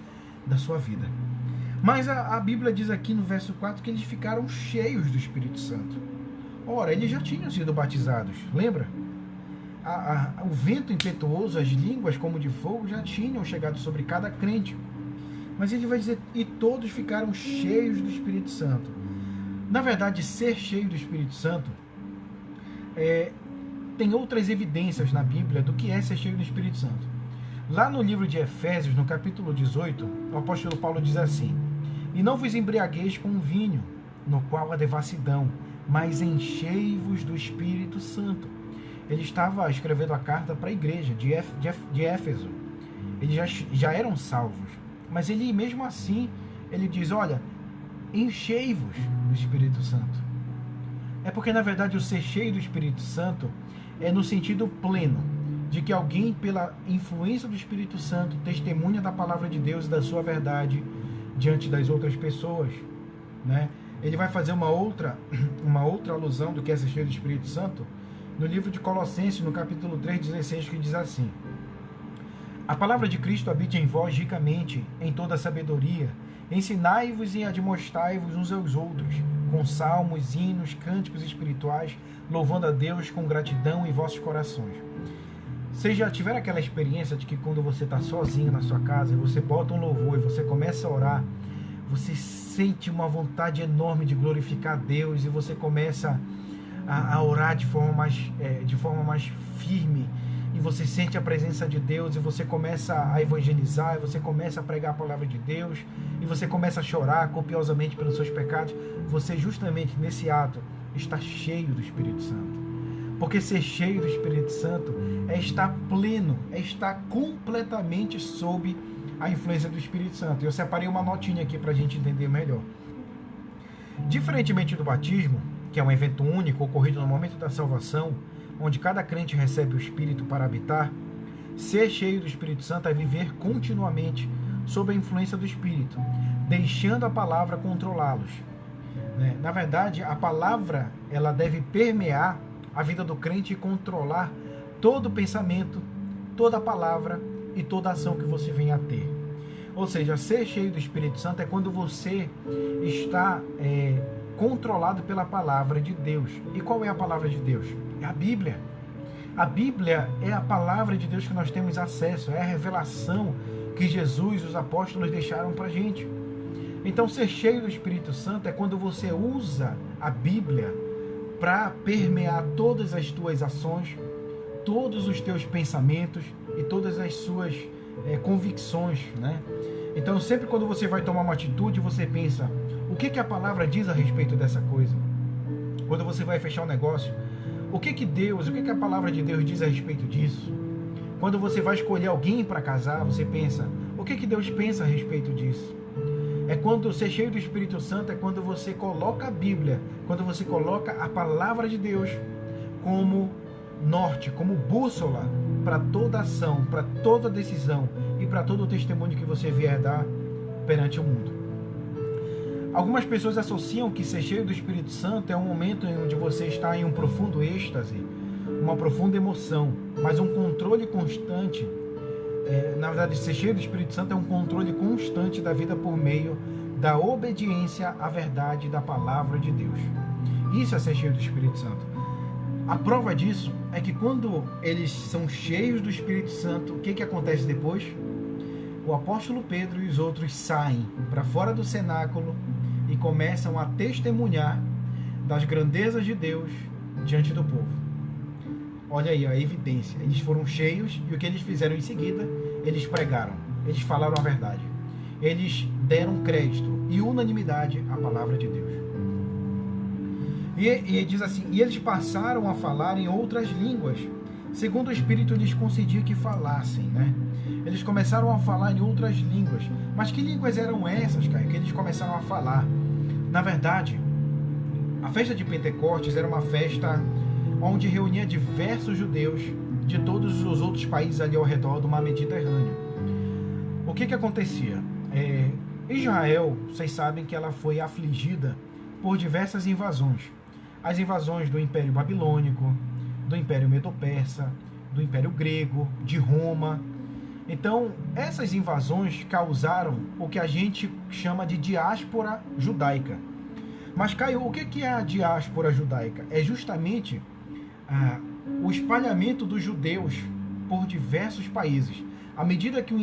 da sua vida. Mas a Bíblia diz aqui no verso 4 que eles ficaram cheios do Espírito Santo. Ora, eles já tinham sido batizados, lembra? O vento impetuoso, as línguas como de fogo já tinham chegado sobre cada crente. Mas ele vai dizer, e todos ficaram cheios do Espírito Santo. Na verdade, ser cheio do Espírito Santo tem outras evidências na Bíblia do que é ser cheio do Espírito Santo. Lá no livro de Efésios, no capítulo 18, o apóstolo Paulo diz assim: e não vos embriagueis com vinho, no qual há devassidão, mas enchei-vos do Espírito Santo. Ele estava escrevendo a carta para a igreja de Éfeso. Eles já eram salvos. Mas ele, mesmo assim, ele diz, olha, enchei-vos do Espírito Santo. É porque, na verdade, o ser cheio do Espírito Santo é no sentido pleno, de que alguém, pela influência do Espírito Santo, testemunha da palavra de Deus e da sua verdade diante das outras pessoas, né? Ele vai fazer uma outra alusão do que é ser cheio do Espírito Santo no livro de Colossenses, no capítulo 3:16, que diz assim: a palavra de Cristo habite em vós ricamente, em toda a sabedoria, ensinai-vos e admoestai-vos uns aos outros, com salmos, hinos, cânticos espirituais, louvando a Deus com gratidão em vossos corações. Vocês já tiveram aquela experiência de que quando você está sozinho na sua casa, e você bota um louvor e você começa a orar, você sente uma vontade enorme de glorificar a Deus e você começa a orar de forma mais firme, e você sente a presença de Deus, e você começa a evangelizar, e você começa a pregar a palavra de Deus, e você começa a chorar copiosamente pelos seus pecados. Você justamente nesse ato está cheio do Espírito Santo. Porque ser cheio do Espírito Santo é estar pleno, é estar completamente sob a influência do Espírito Santo. Eu separei uma notinha aqui para a gente entender melhor. Diferentemente do batismo, que é um evento único ocorrido no momento da salvação, onde cada crente recebe o Espírito para habitar, ser cheio do Espírito Santo é viver continuamente sob a influência do Espírito, deixando a palavra controlá-los. Na verdade, a palavra ela deve permear a vida do crente e controlar todo o pensamento, toda a palavra e toda a ação que você venha a ter. Ou seja, ser cheio do Espírito Santo é quando você está controlado pela palavra de Deus. E qual é a palavra de Deus? É a Bíblia. A Bíblia é a palavra de Deus que nós temos acesso, é a revelação que Jesus e os apóstolos deixaram para a gente. Então, ser cheio do Espírito Santo é quando você usa a Bíblia para permear todas as tuas ações, todos os teus pensamentos e todas as suas convicções, né? Então, sempre quando você vai tomar uma atitude, você pensa, o que a palavra diz a respeito dessa coisa? Quando você vai fechar um negócio, o que a palavra de Deus diz a respeito disso? Quando você vai escolher alguém para casar, você pensa, o que Deus pensa a respeito disso? É quando ser cheio do Espírito Santo, é quando você coloca a Bíblia, quando você coloca a palavra de Deus como norte, como bússola para toda ação, para toda decisão e para todo o testemunho que você vier dar perante o mundo. Algumas pessoas associam que ser cheio do Espírito Santo é um momento em onde você está em um profundo êxtase, uma profunda emoção, mas um controle constante. Na verdade, ser cheio do Espírito Santo é um controle constante da vida por meio da obediência à verdade da palavra de Deus. Isso é ser cheio do Espírito Santo. A prova disso é que quando eles são cheios do Espírito Santo, o que acontece depois? O apóstolo Pedro e os outros saem para fora do cenáculo e começam a testemunhar das grandezas de Deus diante do povo. Olha aí a evidência. Eles foram cheios e o que eles fizeram em seguida? Eles pregaram, eles falaram a verdade. Eles deram crédito e unanimidade à palavra de Deus. E diz assim, e eles passaram a falar em outras línguas, segundo o Espírito lhes concedia que falassem, né? Eles começaram a falar em outras línguas. Mas que línguas eram essas, cara, que eles começaram a falar? Na verdade, a festa de Pentecostes era uma festa onde reunia diversos judeus de todos os outros países ali ao redor do mar Mediterrâneo. O que acontecia? Israel, vocês sabem que ela foi afligida por diversas invasões. As invasões do Império Babilônico, do Império Medo-Persa, do Império Grego, de Roma. Então, essas invasões causaram o que a gente chama de diáspora judaica. Mas, Caio, o que é a diáspora judaica? É justamente o espalhamento dos judeus por diversos países. À medida que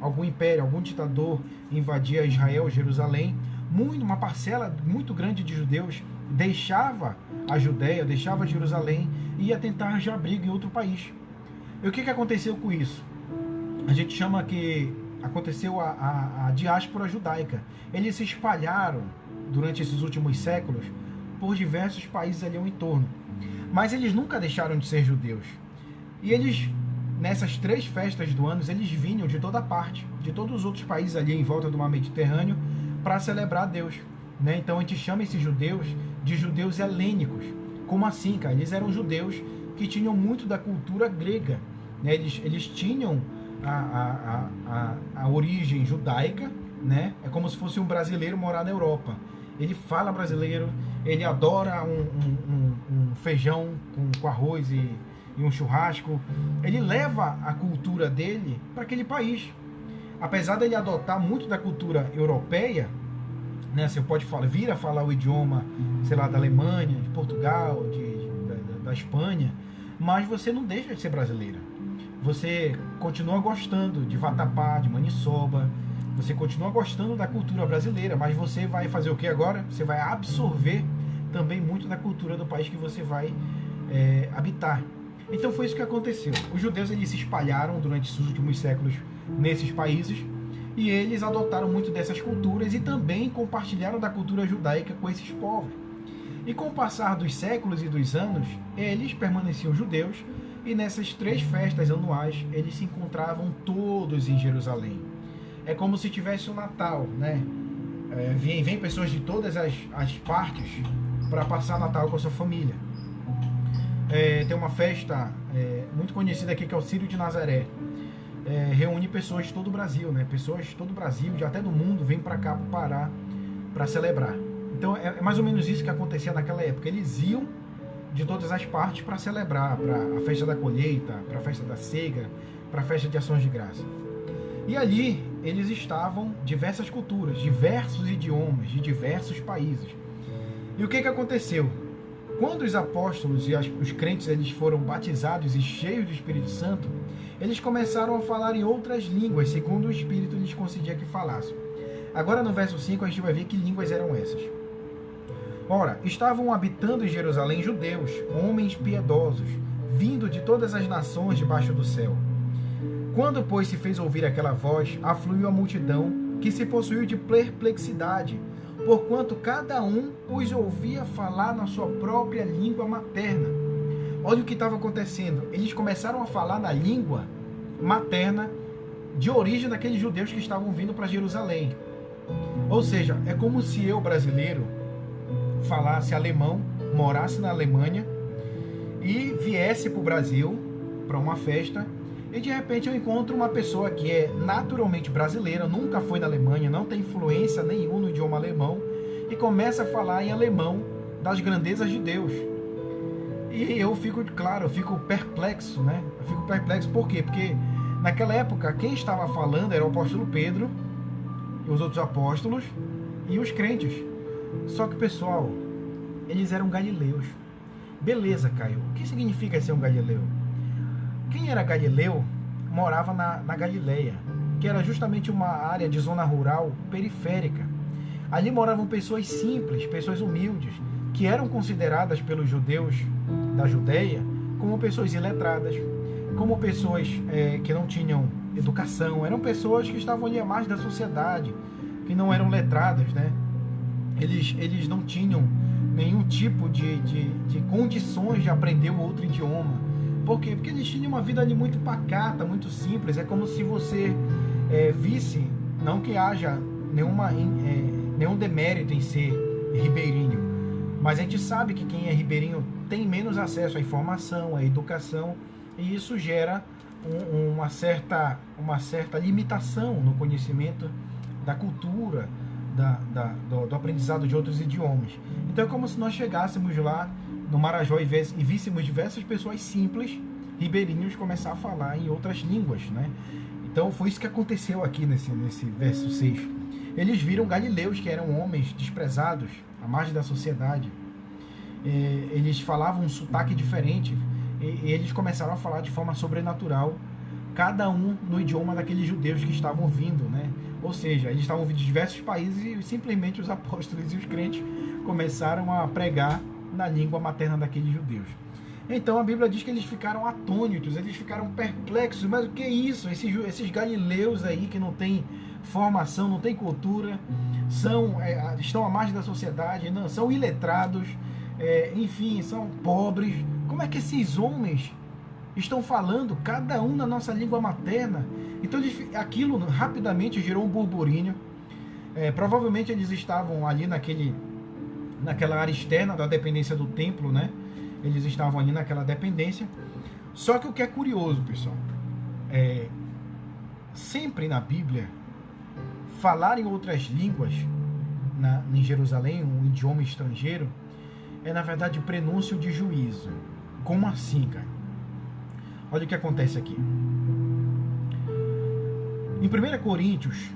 algum ditador invadia Israel, Jerusalém, uma parcela muito grande de judeus deixava a Judéia, deixava Jerusalém e ia tentar arranjar abrigo em outro país. E o que aconteceu com isso? A gente chama que aconteceu a diáspora judaica. Eles se espalharam durante esses últimos séculos por diversos países ali ao entorno. Mas eles nunca deixaram de ser judeus. E eles, nessas 3 festas do ano, eles vinham de toda parte, de todos os outros países ali em volta do mar Mediterrâneo, para celebrar a Deus. Né? Então a gente chama esses judeus de judeus helênicos. Como assim, cara? Eles eram judeus que tinham muito da cultura grega. Né? Eles tinham a origem judaica, né? É como se fosse um brasileiro morar na Europa. Ele fala brasileiro, ele adora um feijão com arroz e um churrasco. Ele leva a cultura dele para aquele país. Apesar dele adotar muito da cultura europeia, né? Você pode vir a falar o idioma, sei lá, da Alemanha, de Portugal, da Espanha, mas você não deixa de ser brasileira. Você continua gostando de vatapá, de maniçoba, você continua gostando da cultura brasileira, mas você vai fazer o que agora? Você vai absorver também muito da cultura do país que você vai habitar. Então foi isso que aconteceu. Os judeus eles se espalharam durante esses últimos séculos nesses países e eles adotaram muito dessas culturas e também compartilharam da cultura judaica com esses povos. E com o passar dos séculos e dos anos, eles permaneciam judeus e nessas 3 festas anuais eles se encontravam todos em Jerusalém. é como se tivesse o Natal, né? Vem pessoas de todas as partes para passar Natal com a sua família. Tem uma festa muito conhecida aqui que é o Círio de Nazaré. Reúne pessoas de todo o Brasil, né? Pessoas de todo o Brasil, de até do mundo, vêm para cá, para o Pará, para celebrar. Então é mais ou menos isso que acontecia naquela época. Eles iam de todas as partes para celebrar, para a festa da colheita, para a festa da ceiga, para a festa de ações de graça. E ali eles estavam diversas culturas, diversos idiomas, de diversos países. E o que aconteceu? Quando os apóstolos e os crentes eles foram batizados e cheios do Espírito Santo, eles começaram a falar em outras línguas, segundo o Espírito lhes concedia que falassem. Agora no verso 5 a gente vai ver que línguas eram essas. Ora, estavam habitando em Jerusalém judeus, homens piedosos, vindo de todas as nações debaixo do céu. Quando, pois, se fez ouvir aquela voz, afluiu a multidão, que se possuiu de perplexidade, porquanto cada um os ouvia falar na sua própria língua materna. Olha o que estava acontecendo. Eles começaram a falar na língua materna de origem daqueles judeus que estavam vindo para Jerusalém. Ou seja, é como se eu, brasileiro, falasse alemão, morasse na Alemanha e viesse para o Brasil para uma festa e de repente eu encontro uma pessoa que é naturalmente brasileira, nunca foi na Alemanha, não tem influência nenhuma no idioma alemão e começa a falar em alemão das grandezas de Deus. E eu fico perplexo, né? Eu fico perplexo por quê? Porque naquela época quem estava falando era o apóstolo Pedro e os outros apóstolos e os crentes. Só que, pessoal, eles eram galileus. Beleza, Caio. O que significa ser um galileu? Quem era galileu morava na Galileia, que era justamente uma área de zona rural periférica. Ali moravam pessoas simples, pessoas humildes, que eram consideradas pelos judeus da Judeia como pessoas iletradas, como pessoas que não tinham educação, eram pessoas que estavam ali à margem da sociedade, que não eram letradas, né? Eles não tinham nenhum tipo de condições de aprender um outro idioma. Por quê? Porque eles tinham uma vida ali muito pacata, muito simples. É como se você visse, não que haja nenhum demérito em ser ribeirinho, mas a gente sabe que quem é ribeirinho tem menos acesso à informação, à educação, e isso gera uma certa limitação no conhecimento da cultura, do aprendizado de outros idiomas. Então é como se nós chegássemos lá no Marajó e víssemos diversas pessoas simples, ribeirinhos, começar a falar em outras línguas, né? Então foi isso que aconteceu aqui nesse verso 6. Eles viram galileus que eram homens desprezados, à margem da sociedade. Eles falavam um sotaque diferente e eles começaram a falar de forma sobrenatural, cada um no idioma daqueles judeus que estavam vindo, né? Ou seja, eles estavam vindo de diversos países e simplesmente os apóstolos e os crentes começaram a pregar na língua materna daqueles judeus. Então a Bíblia diz que eles ficaram atônitos, eles ficaram perplexos. Mas o que é isso? Esses galileus aí que não têm formação, não têm cultura, estão à margem da sociedade, não, são iletrados, enfim, são pobres. Como é que esses homens estão falando, cada um na nossa língua materna? Então aquilo rapidamente gerou um burburinho. Provavelmente eles estavam ali naquela área externa da dependência do templo, né? Eles estavam ali naquela dependência. Só que o que é curioso, pessoal, sempre na Bíblia, falar em outras línguas em Jerusalém, um idioma estrangeiro, é na verdade prenúncio de juízo. Como assim, cara? Olha o que acontece aqui. Em 1 Coríntios,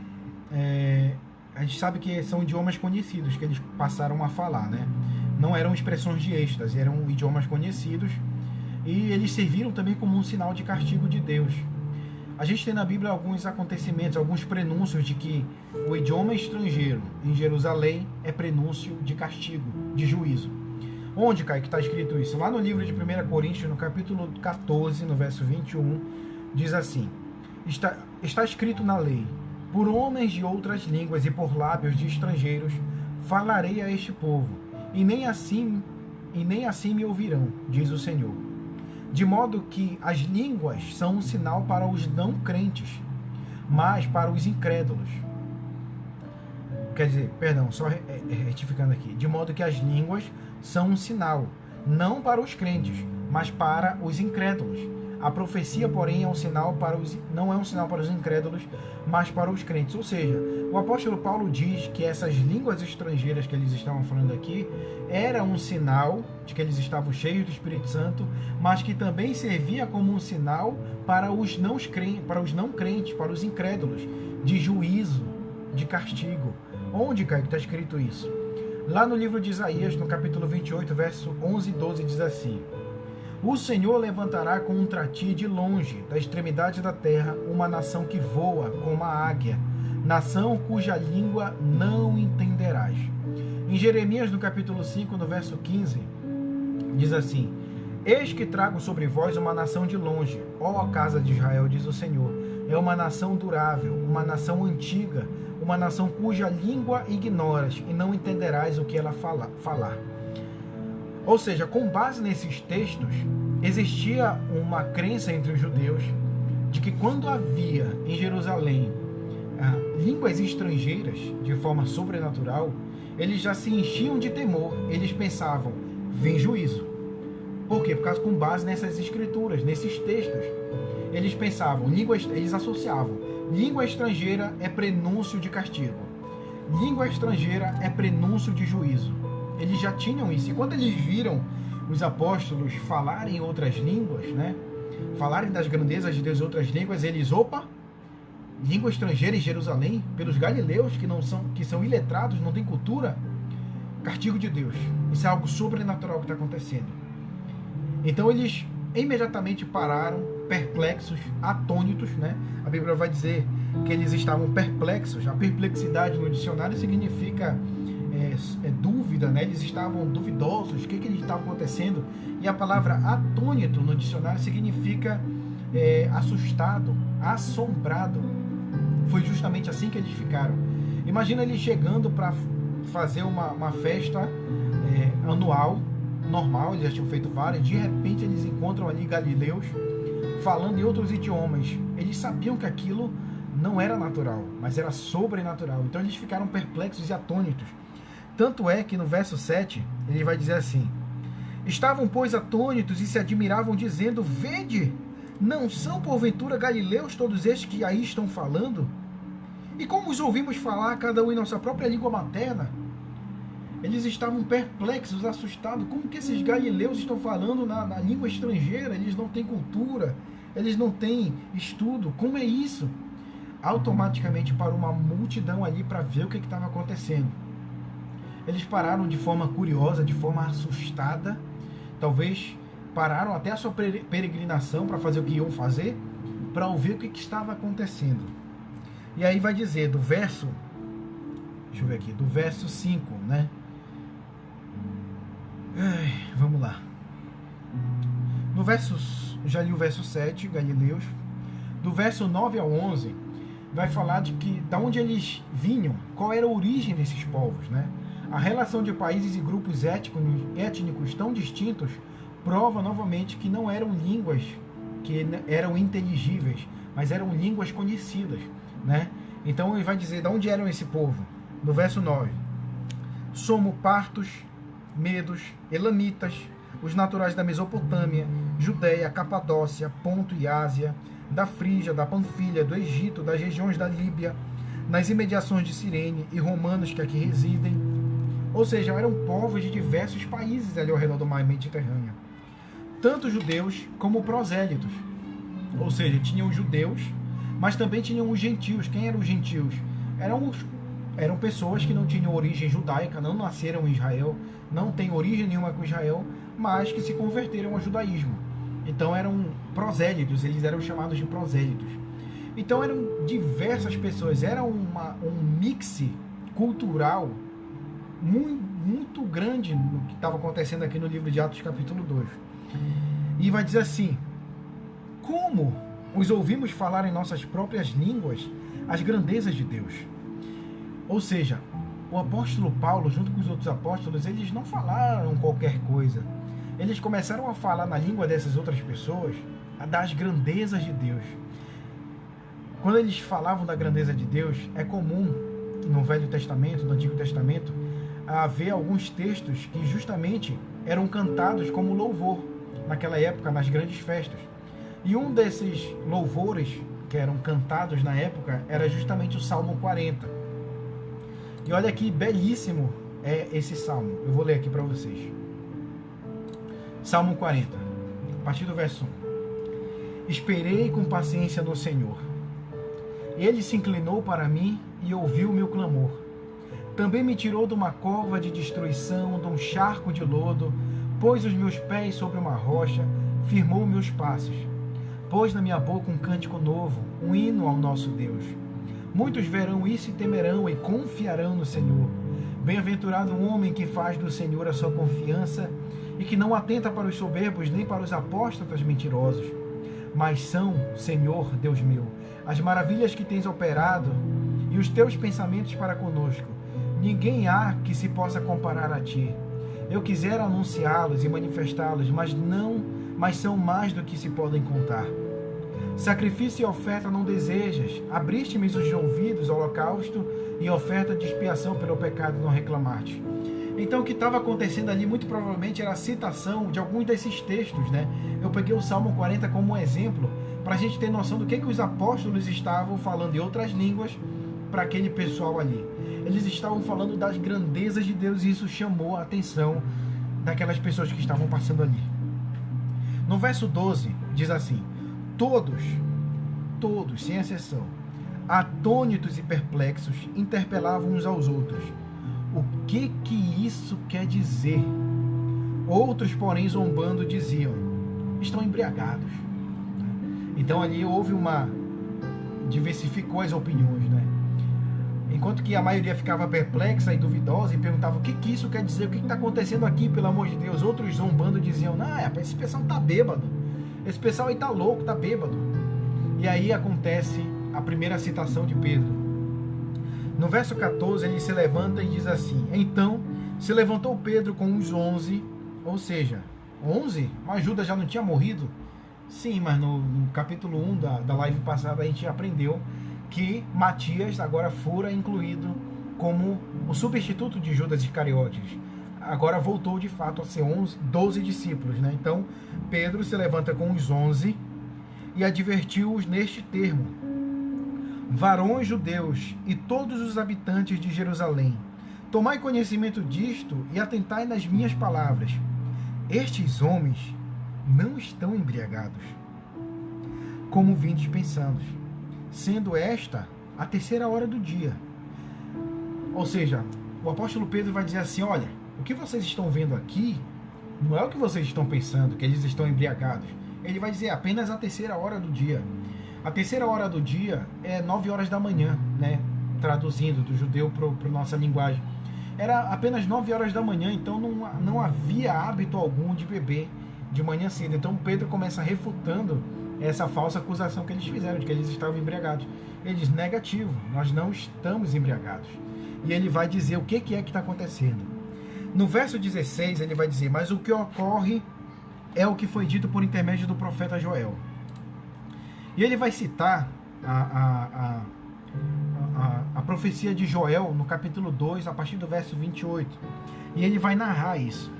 a gente sabe que são idiomas conhecidos que eles passaram a falar, né? Não eram expressões de êxtase, eram idiomas conhecidos e eles serviram também como um sinal de castigo de Deus. A gente tem na Bíblia alguns acontecimentos, alguns prenúncios de que o idioma estrangeiro em Jerusalém é prenúncio de castigo, de juízo. Onde, Caio, que está escrito isso? Lá no livro de 1 Coríntios, no capítulo 14, no verso 21, diz assim: está escrito na lei: por homens de outras línguas e por lábios de estrangeiros falarei a este povo, e nem assim me ouvirão, diz o Senhor. De modo que as línguas são um sinal para os não crentes, mas para os incrédulos. Quer dizer, perdão, só retificando aqui, de modo que as línguas são um sinal, não para os crentes, mas para os incrédulos. A profecia, porém, não é um sinal para os incrédulos, mas para os crentes. Ou seja, o apóstolo Paulo diz que essas línguas estrangeiras que eles estavam falando aqui era um sinal de que eles estavam cheios do Espírito Santo, mas que também servia como um sinal para os não crentes, para os incrédulos, de juízo, de castigo. Onde, Caio, está escrito isso? Lá no livro de Isaías, no capítulo 28, verso 11 e 12, diz assim: O Senhor levantará contra ti de longe, da extremidade da terra, uma nação que voa como a águia, nação cuja língua não entenderás. Em Jeremias, no capítulo 5, no verso 15, diz assim: Eis que trago sobre vós uma nação de longe, ó casa de Israel, diz o Senhor. É uma nação durável, uma nação antiga, uma nação cuja língua ignoras, e não entenderás o que ela falar. Ou seja, com base nesses textos, existia uma crença entre os judeus de que quando havia em Jerusalém línguas estrangeiras de forma sobrenatural, eles já se enchiam de temor. Eles pensavam, vem juízo. Por quê? Por causa, com base nessas escrituras, nesses textos. Eles pensavam, eles associavam, língua estrangeira é prenúncio de castigo. Língua estrangeira é prenúncio de juízo. Eles já tinham isso. E quando eles viram os apóstolos falarem outras línguas, né? Falarem das grandezas de Deus em outras línguas, eles, língua estrangeira em Jerusalém, pelos galileus que são iletrados, não têm cultura, castigo de Deus. Isso é algo sobrenatural que está acontecendo. Então eles imediatamente pararam, perplexos, atônitos, né? A Bíblia vai dizer que eles estavam perplexos. A perplexidade no dicionário significa dúvida, né? Eles estavam duvidosos, o que estava acontecendo? E a palavra atônito no dicionário significa assustado, assombrado. Foi justamente assim que eles ficaram. Imagina eles chegando para fazer uma festa anual, normal, eles já tinham feito várias, de repente eles encontram ali galileus falando em outros idiomas. Eles sabiam que aquilo não era natural, mas era sobrenatural. Então eles ficaram perplexos e atônitos. Tanto é que no verso 7, ele vai dizer assim: Estavam, pois, atônitos e se admiravam, dizendo, Vede, não são porventura galileus todos estes que aí estão falando? E como os ouvimos falar, cada um em nossa própria língua materna? Eles estavam perplexos, assustados. Como que esses galileus estão falando na língua estrangeira? Eles não têm cultura, eles não têm estudo. Como é isso? Automaticamente parou uma multidão ali para ver o que estava acontecendo. Eles pararam de forma curiosa, de forma assustada. Talvez pararam até a sua peregrinação para fazer o que iam fazer, para ouvir o que estava acontecendo. E aí vai dizer do verso, deixa eu ver aqui, do verso 5, né? Vamos lá. No verso, já li o verso 7, Galileus. Do verso 9 ao 11, vai falar de onde eles vinham, qual era a origem desses povos, né? A relação de países e grupos étnicos tão distintos prova novamente que não eram línguas que eram inteligíveis, mas eram línguas conhecidas, né? Então ele vai dizer de onde eram esse povo. No verso 9: Somos partos, medos, elamitas, os naturais da Mesopotâmia, Judéia, Capadócia, Ponto e Ásia, da Frígia, da Panfilha, do Egito, das regiões da Líbia, nas imediações de Cirene, e romanos que aqui residem. Ou seja, eram povos de diversos países ali ao redor do mar Mediterrâneo. Tanto judeus como prosélitos. Ou seja, tinham os judeus, mas também tinham os gentios. Quem eram os gentios? Eram pessoas que não tinham origem judaica, não nasceram em Israel, não têm origem nenhuma com Israel, mas que se converteram ao judaísmo. Então eram prosélitos, eles eram chamados de prosélitos. Então eram diversas pessoas, era um mix cultural muito grande no que estava acontecendo aqui no livro de Atos capítulo 2. E vai dizer assim: como os ouvimos falar em nossas próprias línguas as grandezas de Deus. Ou seja, o apóstolo Paulo, junto com os outros apóstolos, eles não falaram qualquer coisa. Eles começaram a falar na língua dessas outras pessoas das grandezas de Deus. Quando eles falavam da grandeza de Deus, é comum no Velho Testamento, no Antigo Testamento, haver alguns textos que justamente eram cantados como louvor naquela época, nas grandes festas. E um desses louvores que eram cantados na época era justamente o Salmo 40. E olha que belíssimo é esse salmo. Eu vou ler aqui para vocês. Salmo 40, a partir do verso 1. Esperei com paciência no Senhor. Ele se inclinou para mim e ouviu o meu clamor. Também me tirou de uma cova de destruição, de um charco de lodo, pôs os meus pés sobre uma rocha, firmou meus passos. Pôs na minha boca um cântico novo, um hino ao nosso Deus. Muitos verão isso e temerão e confiarão no Senhor. Bem-aventurado o homem que faz do Senhor a sua confiança e que não atenta para os soberbos nem para os apóstatas mentirosos. Mas são, Senhor, Deus meu, as maravilhas que tens operado e os teus pensamentos para conosco. Ninguém há que se possa comparar a ti. Eu quisera anunciá-los e manifestá-los, mas são mais do que se podem contar. Sacrifício e oferta não desejas, abriste-me os ouvidos, holocausto e oferta de expiação pelo pecado não reclamaste. Então o que estava acontecendo ali muito provavelmente era a citação de alguns desses textos, né? Eu peguei o Salmo 40 como um exemplo para a gente ter noção do que os apóstolos estavam falando em outras línguas para aquele pessoal ali. Eles estavam falando das grandezas de Deus e isso chamou a atenção daquelas pessoas que estavam passando ali. No verso 12 diz assim: todos, sem exceção, atônitos e perplexos, interpelavam uns aos outros. O que isso quer dizer? Outros, porém, zombando, diziam: estão embriagados. Então ali houve diversificou as opiniões, né? Enquanto que a maioria ficava perplexa e duvidosa e perguntava: o que isso quer dizer? O que está acontecendo aqui, pelo amor de Deus? Outros zombando diziam: não, esse pessoal tá bêbado. Esse pessoal aí tá louco, tá bêbado. E aí acontece a primeira citação de Pedro. No verso 14 ele se levanta e diz assim: então se levantou Pedro com os 11, ou seja, 11? Mas Judas já não tinha morrido? Sim, mas no capítulo 1 da live passada a gente aprendeu que Matias agora fora incluído como o substituto de Judas Iscariotes. Agora voltou de fato a ser 12 discípulos, né? Então Pedro se levanta com os 11 e advertiu-os neste termo: varões judeus e todos os habitantes de Jerusalém, tomai conhecimento disto e atentai nas minhas palavras. Estes homens não estão embriagados, como vindes pensando, sendo esta a 3ª hora do dia. Ou seja, o apóstolo Pedro vai dizer assim: olha, o que vocês estão vendo aqui não é o que vocês estão pensando, que eles estão embriagados. Ele vai dizer apenas a 3ª hora do dia. A 3ª hora do dia é 9 horas da manhã, né? Traduzindo do judeu para a nossa linguagem. Era apenas 9 horas da manhã, então não havia hábito algum de beber de manhã cedo. Então Pedro começa refutando essa falsa acusação que eles fizeram, de que eles estavam embriagados. Ele diz: negativo, nós não estamos embriagados. E ele vai dizer o que é que está acontecendo. No verso 16 ele vai dizer: mas o que ocorre é o que foi dito por intermédio do profeta Joel. E ele vai citar a profecia de Joel no capítulo 2, a partir do verso 28. E ele vai narrar isso.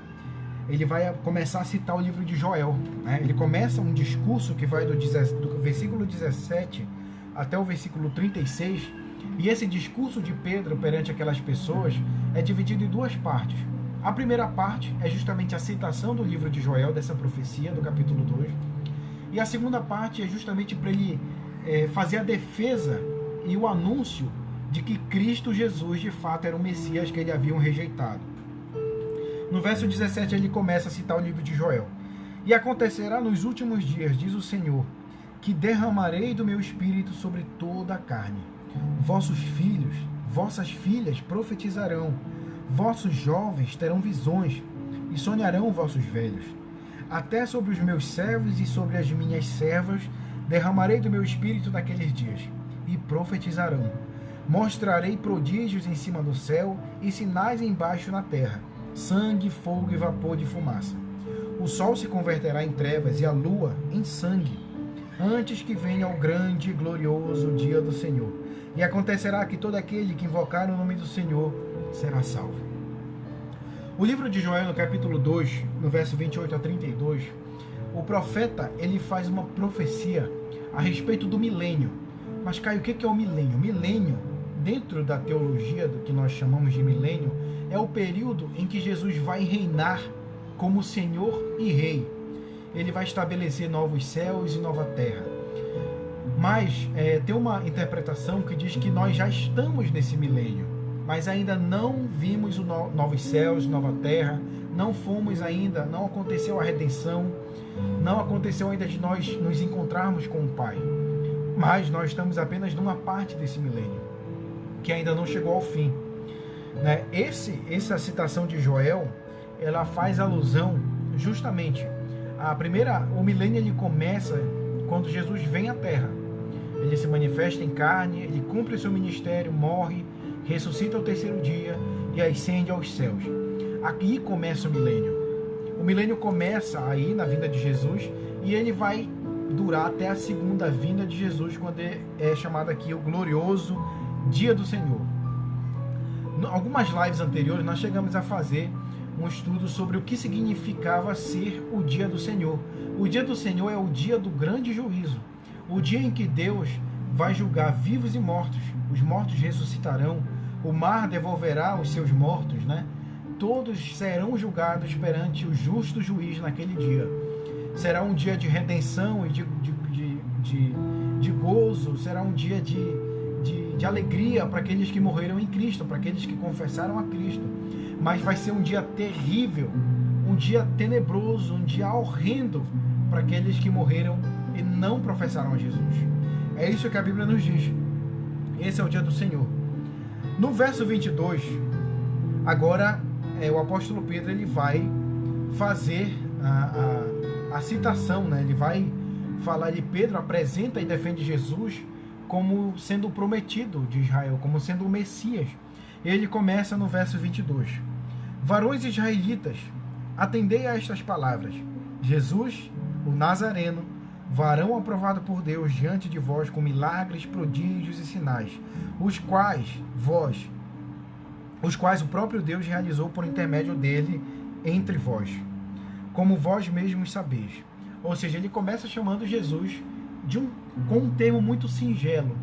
Ele vai começar a citar o livro de Joel, né? Ele começa um discurso que vai do versículo 17 até o versículo 36. E esse discurso de Pedro perante aquelas pessoas é dividido em 2 partes. A primeira parte é justamente a citação do livro de Joel, dessa profecia, do capítulo 2. E a segunda parte é justamente para ele fazer a defesa e o anúncio de que Cristo Jesus, de fato, era o Messias que eles haviam rejeitado. No verso 17 ele começa a citar o livro de Joel. E acontecerá nos últimos dias, diz o Senhor, que derramarei do meu espírito sobre toda a carne. Vossos filhos, vossas filhas profetizarão, vossos jovens terão visões e sonharão vossos velhos. Até sobre os meus servos e sobre as minhas servas derramarei do meu espírito naqueles dias, e profetizarão. Mostrarei prodígios em cima do céu e sinais embaixo na terra, sangue, fogo e vapor de fumaça. O sol se converterá em trevas e a lua em sangue, antes que venha o grande e glorioso dia do Senhor. E acontecerá que todo aquele que invocar o nome do Senhor será salvo. O livro de Joel, no capítulo 2, no verso 28 a 32, o profeta ele faz uma profecia a respeito do milênio. Mas, Caio, o que é o milênio? Milênio, dentro da teologia do que nós chamamos de milênio, é o período em que Jesus vai reinar como Senhor e Rei. Ele vai estabelecer novos céus e nova terra. Mas tem uma interpretação que diz que nós já estamos nesse milênio, mas ainda não vimos os novos céus, nova terra, não fomos ainda, não aconteceu a redenção, não aconteceu ainda de nós nos encontrarmos com o Pai. Mas nós estamos apenas numa parte desse milênio, que ainda não chegou ao fim. Né? Essa citação de Joel, ela faz alusão justamente o milênio ele começa quando Jesus vem à Terra. Ele se manifesta em carne, ele cumpre o seu ministério, morre, ressuscita ao terceiro dia e ascende aos céus. Aqui começa o milênio. O milênio começa aí na vinda de Jesus e ele vai durar até a segunda vinda de Jesus, quando é chamado aqui o glorioso dia do Senhor. Em algumas lives anteriores nós chegamos a fazer um estudo sobre o que significava ser o dia do Senhor. O dia do Senhor é o dia do grande juízo, o dia em que Deus vai julgar vivos e mortos. Os mortos ressuscitarão, o mar devolverá os seus mortos, né? Todos serão julgados perante o justo juiz naquele dia. Será um dia de redenção e de gozo, será um dia de alegria para aqueles que morreram em Cristo, para aqueles que confessaram a Cristo. Mas vai ser um dia terrível, um dia tenebroso, um dia horrendo para aqueles que morreram e não professaram a Jesus. É isso que a Bíblia nos diz. Esse é o dia do Senhor. No verso 22, agora o apóstolo Pedro ele vai fazer a citação, né? Ele vai falar, Pedro apresenta e defende Jesus como sendo o prometido de Israel, como sendo o Messias. Ele começa no verso 22. Varões israelitas, atendei a estas palavras. Jesus, o Nazareno, varão aprovado por Deus diante de vós com milagres, prodígios e sinais, os quais o próprio Deus realizou por intermédio dele entre vós, como vós mesmos sabeis. Ou seja, ele começa chamando Jesus com um termo muito singelo,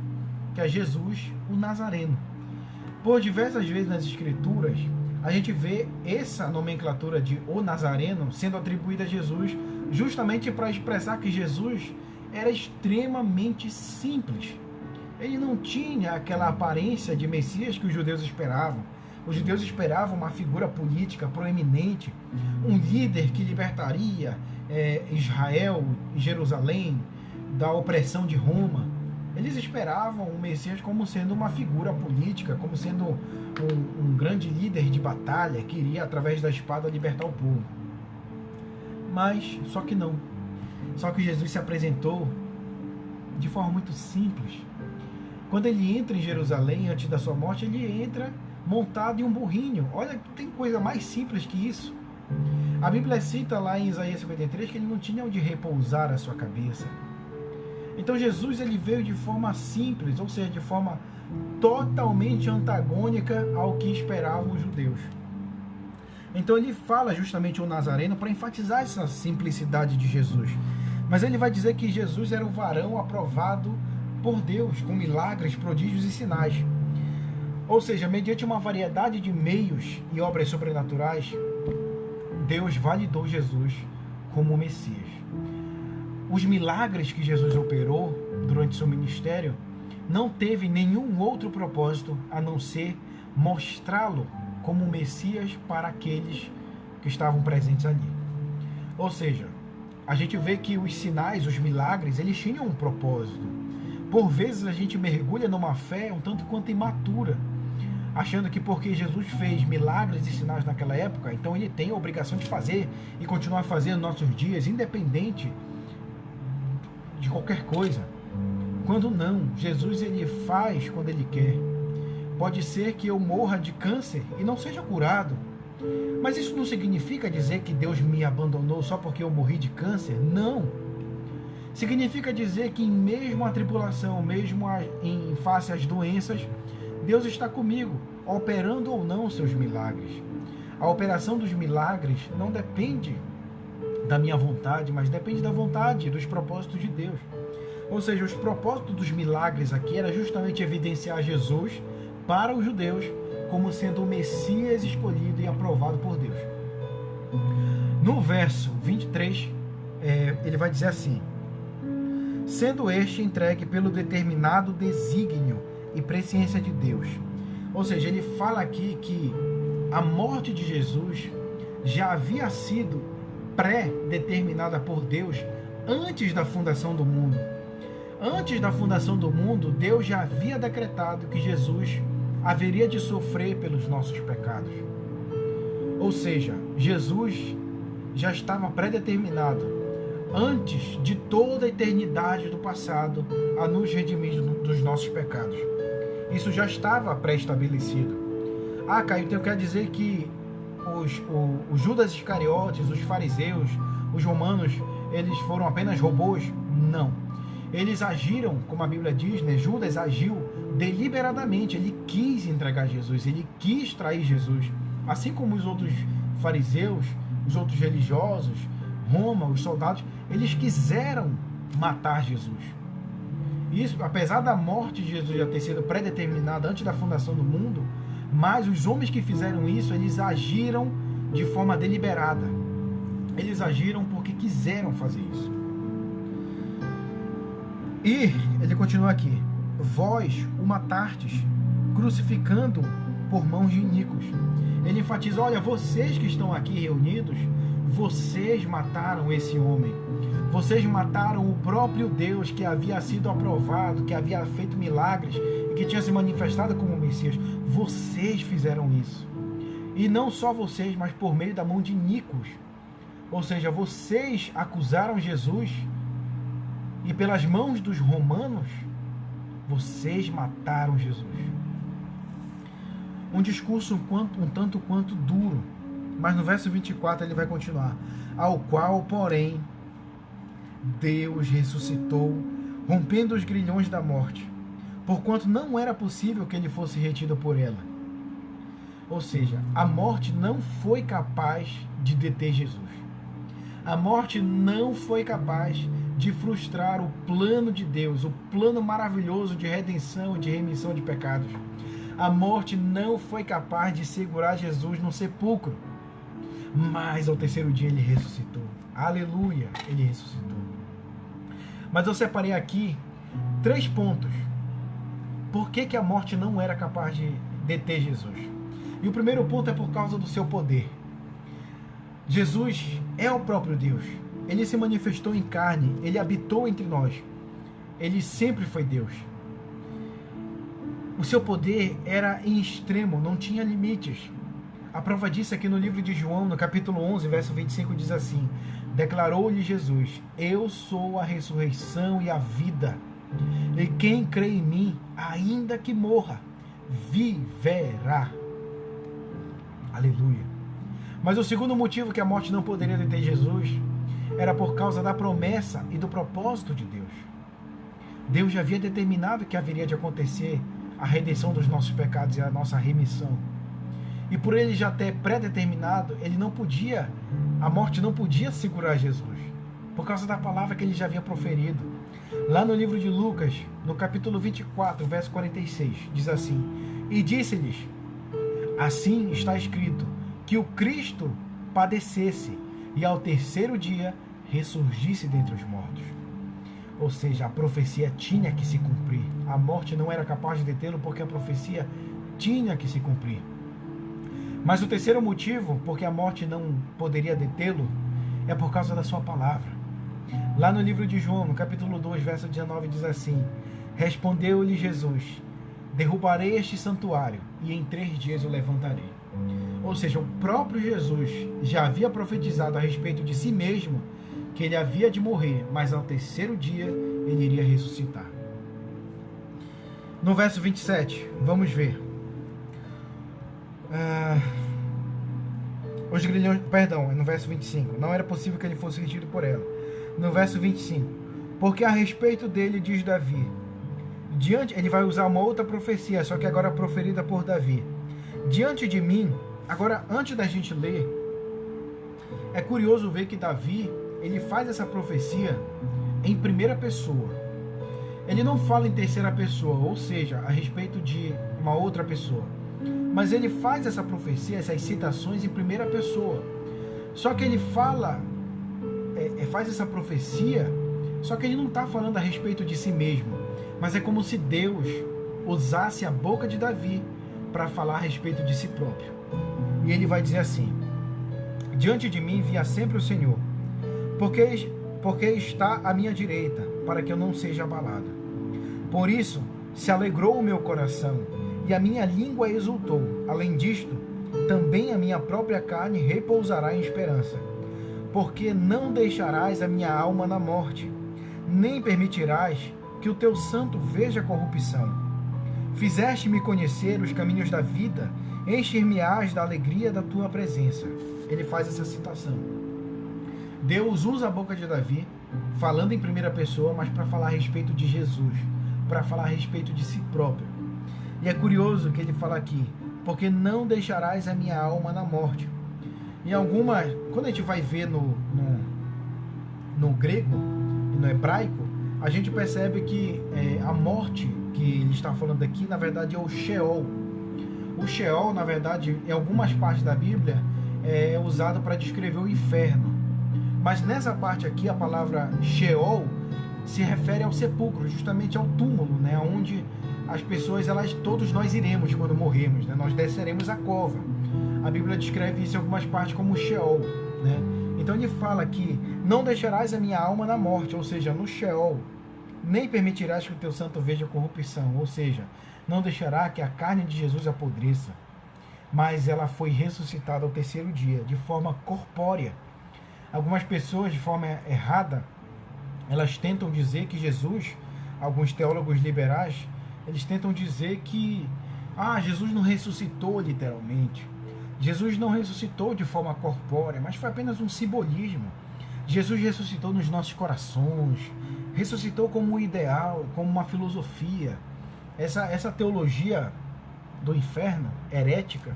que é Jesus, o Nazareno. Por diversas vezes nas Escrituras, a gente vê essa nomenclatura de o Nazareno sendo atribuída a Jesus justamente para expressar que Jesus era extremamente simples. Ele não tinha aquela aparência de Messias que os judeus esperavam. Os judeus esperavam uma figura política proeminente, um líder que libertaria Israel e Jerusalém da opressão de Roma. Eles esperavam o Messias como sendo uma figura política, como sendo um grande líder de batalha que iria, através da espada, libertar o povo. Mas, só que não. Só que Jesus se apresentou de forma muito simples. Quando ele entra em Jerusalém, antes da sua morte, ele entra montado em um burrinho. Olha, tem coisa mais simples que isso. A Bíblia cita lá em Isaías 53 que ele não tinha onde repousar a sua cabeça. Então Jesus ele veio de forma simples, ou seja, de forma totalmente antagônica ao que esperavam os judeus. Então ele fala justamente o Nazareno para enfatizar essa simplicidade de Jesus. Mas ele vai dizer que Jesus era o varão aprovado por Deus, com milagres, prodígios e sinais. Ou seja, mediante uma variedade de meios e obras sobrenaturais, Deus validou Jesus como Messias. Os milagres que Jesus operou durante seu ministério não teve nenhum outro propósito a não ser mostrá-lo como Messias para aqueles que estavam presentes ali. Ou seja, a gente vê que os sinais, os milagres, eles tinham um propósito. Por vezes a gente mergulha numa fé um tanto quanto imatura, achando que porque Jesus fez milagres e sinais naquela época, então ele tem a obrigação de fazer e continuar fazendo nos nossos dias, independente de qualquer coisa. Quando não, Jesus ele faz quando ele quer. Pode ser que eu morra de câncer e não seja curado, mas isso não significa dizer que Deus me abandonou só porque eu morri de câncer. Não. Significa dizer que mesmo a tribulação, mesmo em face às doenças, Deus está comigo, operando ou não seus milagres. A operação dos milagres não depende da minha vontade, mas depende da vontade, dos propósitos de Deus. Ou seja, os propósitos dos milagres aqui era justamente evidenciar Jesus para os judeus como sendo o Messias escolhido e aprovado por Deus. No verso 23, ele vai dizer assim: sendo este entregue pelo determinado desígnio e presciência de Deus. Ou seja, ele fala aqui que a morte de Jesus já havia sido pré-determinada por Deus antes da fundação do mundo. Antes da fundação do mundo, Deus já havia decretado que Jesus haveria de sofrer pelos nossos pecados. Ou seja, Jesus já estava pré-determinado antes de toda a eternidade do passado a nos redimir dos nossos pecados. Isso já estava pré-estabelecido. Ah, Caio, então quer dizer que os Judas Iscariotes, os fariseus, os romanos, eles foram apenas robôs? Não. Eles agiram, como a Bíblia diz, né? Judas agiu deliberadamente, ele quis entregar Jesus, ele quis trair Jesus. Assim como os outros fariseus, os outros religiosos, Roma, os soldados, eles quiseram matar Jesus. Isso, apesar da morte de Jesus já ter sido predeterminada antes da fundação do mundo, mas os homens que fizeram isso, eles agiram de forma deliberada. Eles agiram porque quiseram fazer isso. E ele continua aqui: vós o matastes, crucificando por mãos de iníquos. Ele enfatiza: olha, vocês que estão aqui reunidos, vocês mataram esse homem. Vocês mataram o próprio Deus que havia sido aprovado, que havia feito milagres e que tinha se manifestado como Messias. Vocês fizeram isso. E não só vocês, mas por meio da mão de iníquos. Ou seja, vocês acusaram Jesus e pelas mãos dos romanos, vocês mataram Jesus. Um discurso um tanto quanto duro. Mas no verso 24 ele vai continuar: ao qual, porém, Deus ressuscitou, rompendo os grilhões da morte, porquanto não era possível que ele fosse retido por ela. Ou seja, a morte não foi capaz de deter Jesus. A morte não foi capaz de frustrar o plano de Deus, o plano maravilhoso de redenção e de remissão de pecados. A morte não foi capaz de segurar Jesus no sepulcro. Mas ao terceiro dia ele ressuscitou. Aleluia, ele ressuscitou. Mas eu separei aqui 3 pontos. Por que a morte não era capaz de deter Jesus? E o primeiro ponto é por causa do seu poder. Jesus é o próprio Deus. Ele se manifestou em carne, ele habitou entre nós. Ele sempre foi Deus. O seu poder era em extremo, não tinha limites. A prova disso é que no livro de João, no capítulo 11, verso 25, diz assim: declarou-lhe Jesus: eu sou a ressurreição e a vida. E quem crê em mim, ainda que morra, viverá. Aleluia. Mas o segundo motivo que a morte não poderia deter Jesus era por causa da promessa e do propósito de Deus. Deus já havia determinado que haveria de acontecer a redenção dos nossos pecados e a nossa remissão. E por ele já ter pré-determinado, a morte não podia segurar Jesus, por causa da palavra que ele já havia proferido. Lá no livro de Lucas, no capítulo 24, verso 46, diz assim: e disse-lhes: assim está escrito, que o Cristo padecesse e ao terceiro dia ressurgisse dentre os mortos. Ou seja, a profecia tinha que se cumprir. A morte não era capaz de detê-lo porque a profecia tinha que se cumprir. Mas o terceiro motivo porque a morte não poderia detê-lo é por causa da sua palavra. Lá no livro de João, no capítulo 2, verso 19, diz assim: respondeu-lhe Jesus: derrubarei este santuário e em 3 dias o levantarei. Ou seja, o próprio Jesus já havia profetizado a respeito de si mesmo que ele havia de morrer, mas ao terceiro dia ele iria ressuscitar. No verso 27, vamos ver. Os grilhões, no verso 25, não era possível que ele fosse retido por ela. No verso 25, Porque a respeito dele diz Davi, ele vai usar uma outra profecia, só que agora proferida por Davi. Diante de mim, agora antes da gente ler, é curioso ver que Davi, ele faz essa profecia em primeira pessoa. Ele não fala em terceira pessoa, ou seja, a respeito de uma outra pessoa. Mas ele faz essa profecia, essas citações em primeira pessoa. Só que ele faz essa profecia, só que ele não está falando a respeito de si mesmo. Mas é como se Deus usasse a boca de Davi para falar a respeito de si próprio. E ele vai dizer assim: diante de mim via sempre o Senhor, porque está à minha direita, para que eu não seja abalado. Por isso se alegrou o meu coração, e a minha língua exultou. Além disto, também a minha própria carne repousará em esperança. Porque não deixarás a minha alma na morte, nem permitirás que o teu santo veja corrupção. Fizeste-me conhecer os caminhos da vida, encher-me-ás da alegria da tua presença. Ele faz essa citação. Deus usa a boca de Davi, falando em primeira pessoa, mas para falar a respeito de Jesus, para falar a respeito de si próprio. E é curioso que ele fala aqui, porque não deixarás a minha alma na morte. Em algumas, quando a gente vai ver no grego e no hebraico, a gente percebe que a morte que ele está falando aqui, na verdade, é o Sheol. O Sheol, na verdade, em algumas partes da Bíblia, é usado para descrever o inferno. Mas nessa parte aqui, a palavra Sheol se refere ao sepulcro, justamente ao túmulo, né, onde as pessoas, todos nós iremos quando morrermos, né, nós desceremos a cova. A Bíblia descreve isso em algumas partes como Sheol, né? Então ele fala que não deixarás a minha alma na morte, ou seja, no Sheol, nem permitirás que o teu santo veja corrupção, ou seja, não deixará que a carne de Jesus apodreça, mas ela foi ressuscitada ao terceiro dia, de forma corpórea. Algumas pessoas, de forma errada, elas tentam dizer que Jesus, alguns teólogos liberais, eles tentam dizer que Jesus não ressuscitou literalmente. Jesus não ressuscitou de forma corpórea, mas foi apenas um simbolismo. Jesus ressuscitou nos nossos corações, ressuscitou como um ideal, como uma filosofia. Essa teologia do inferno, herética,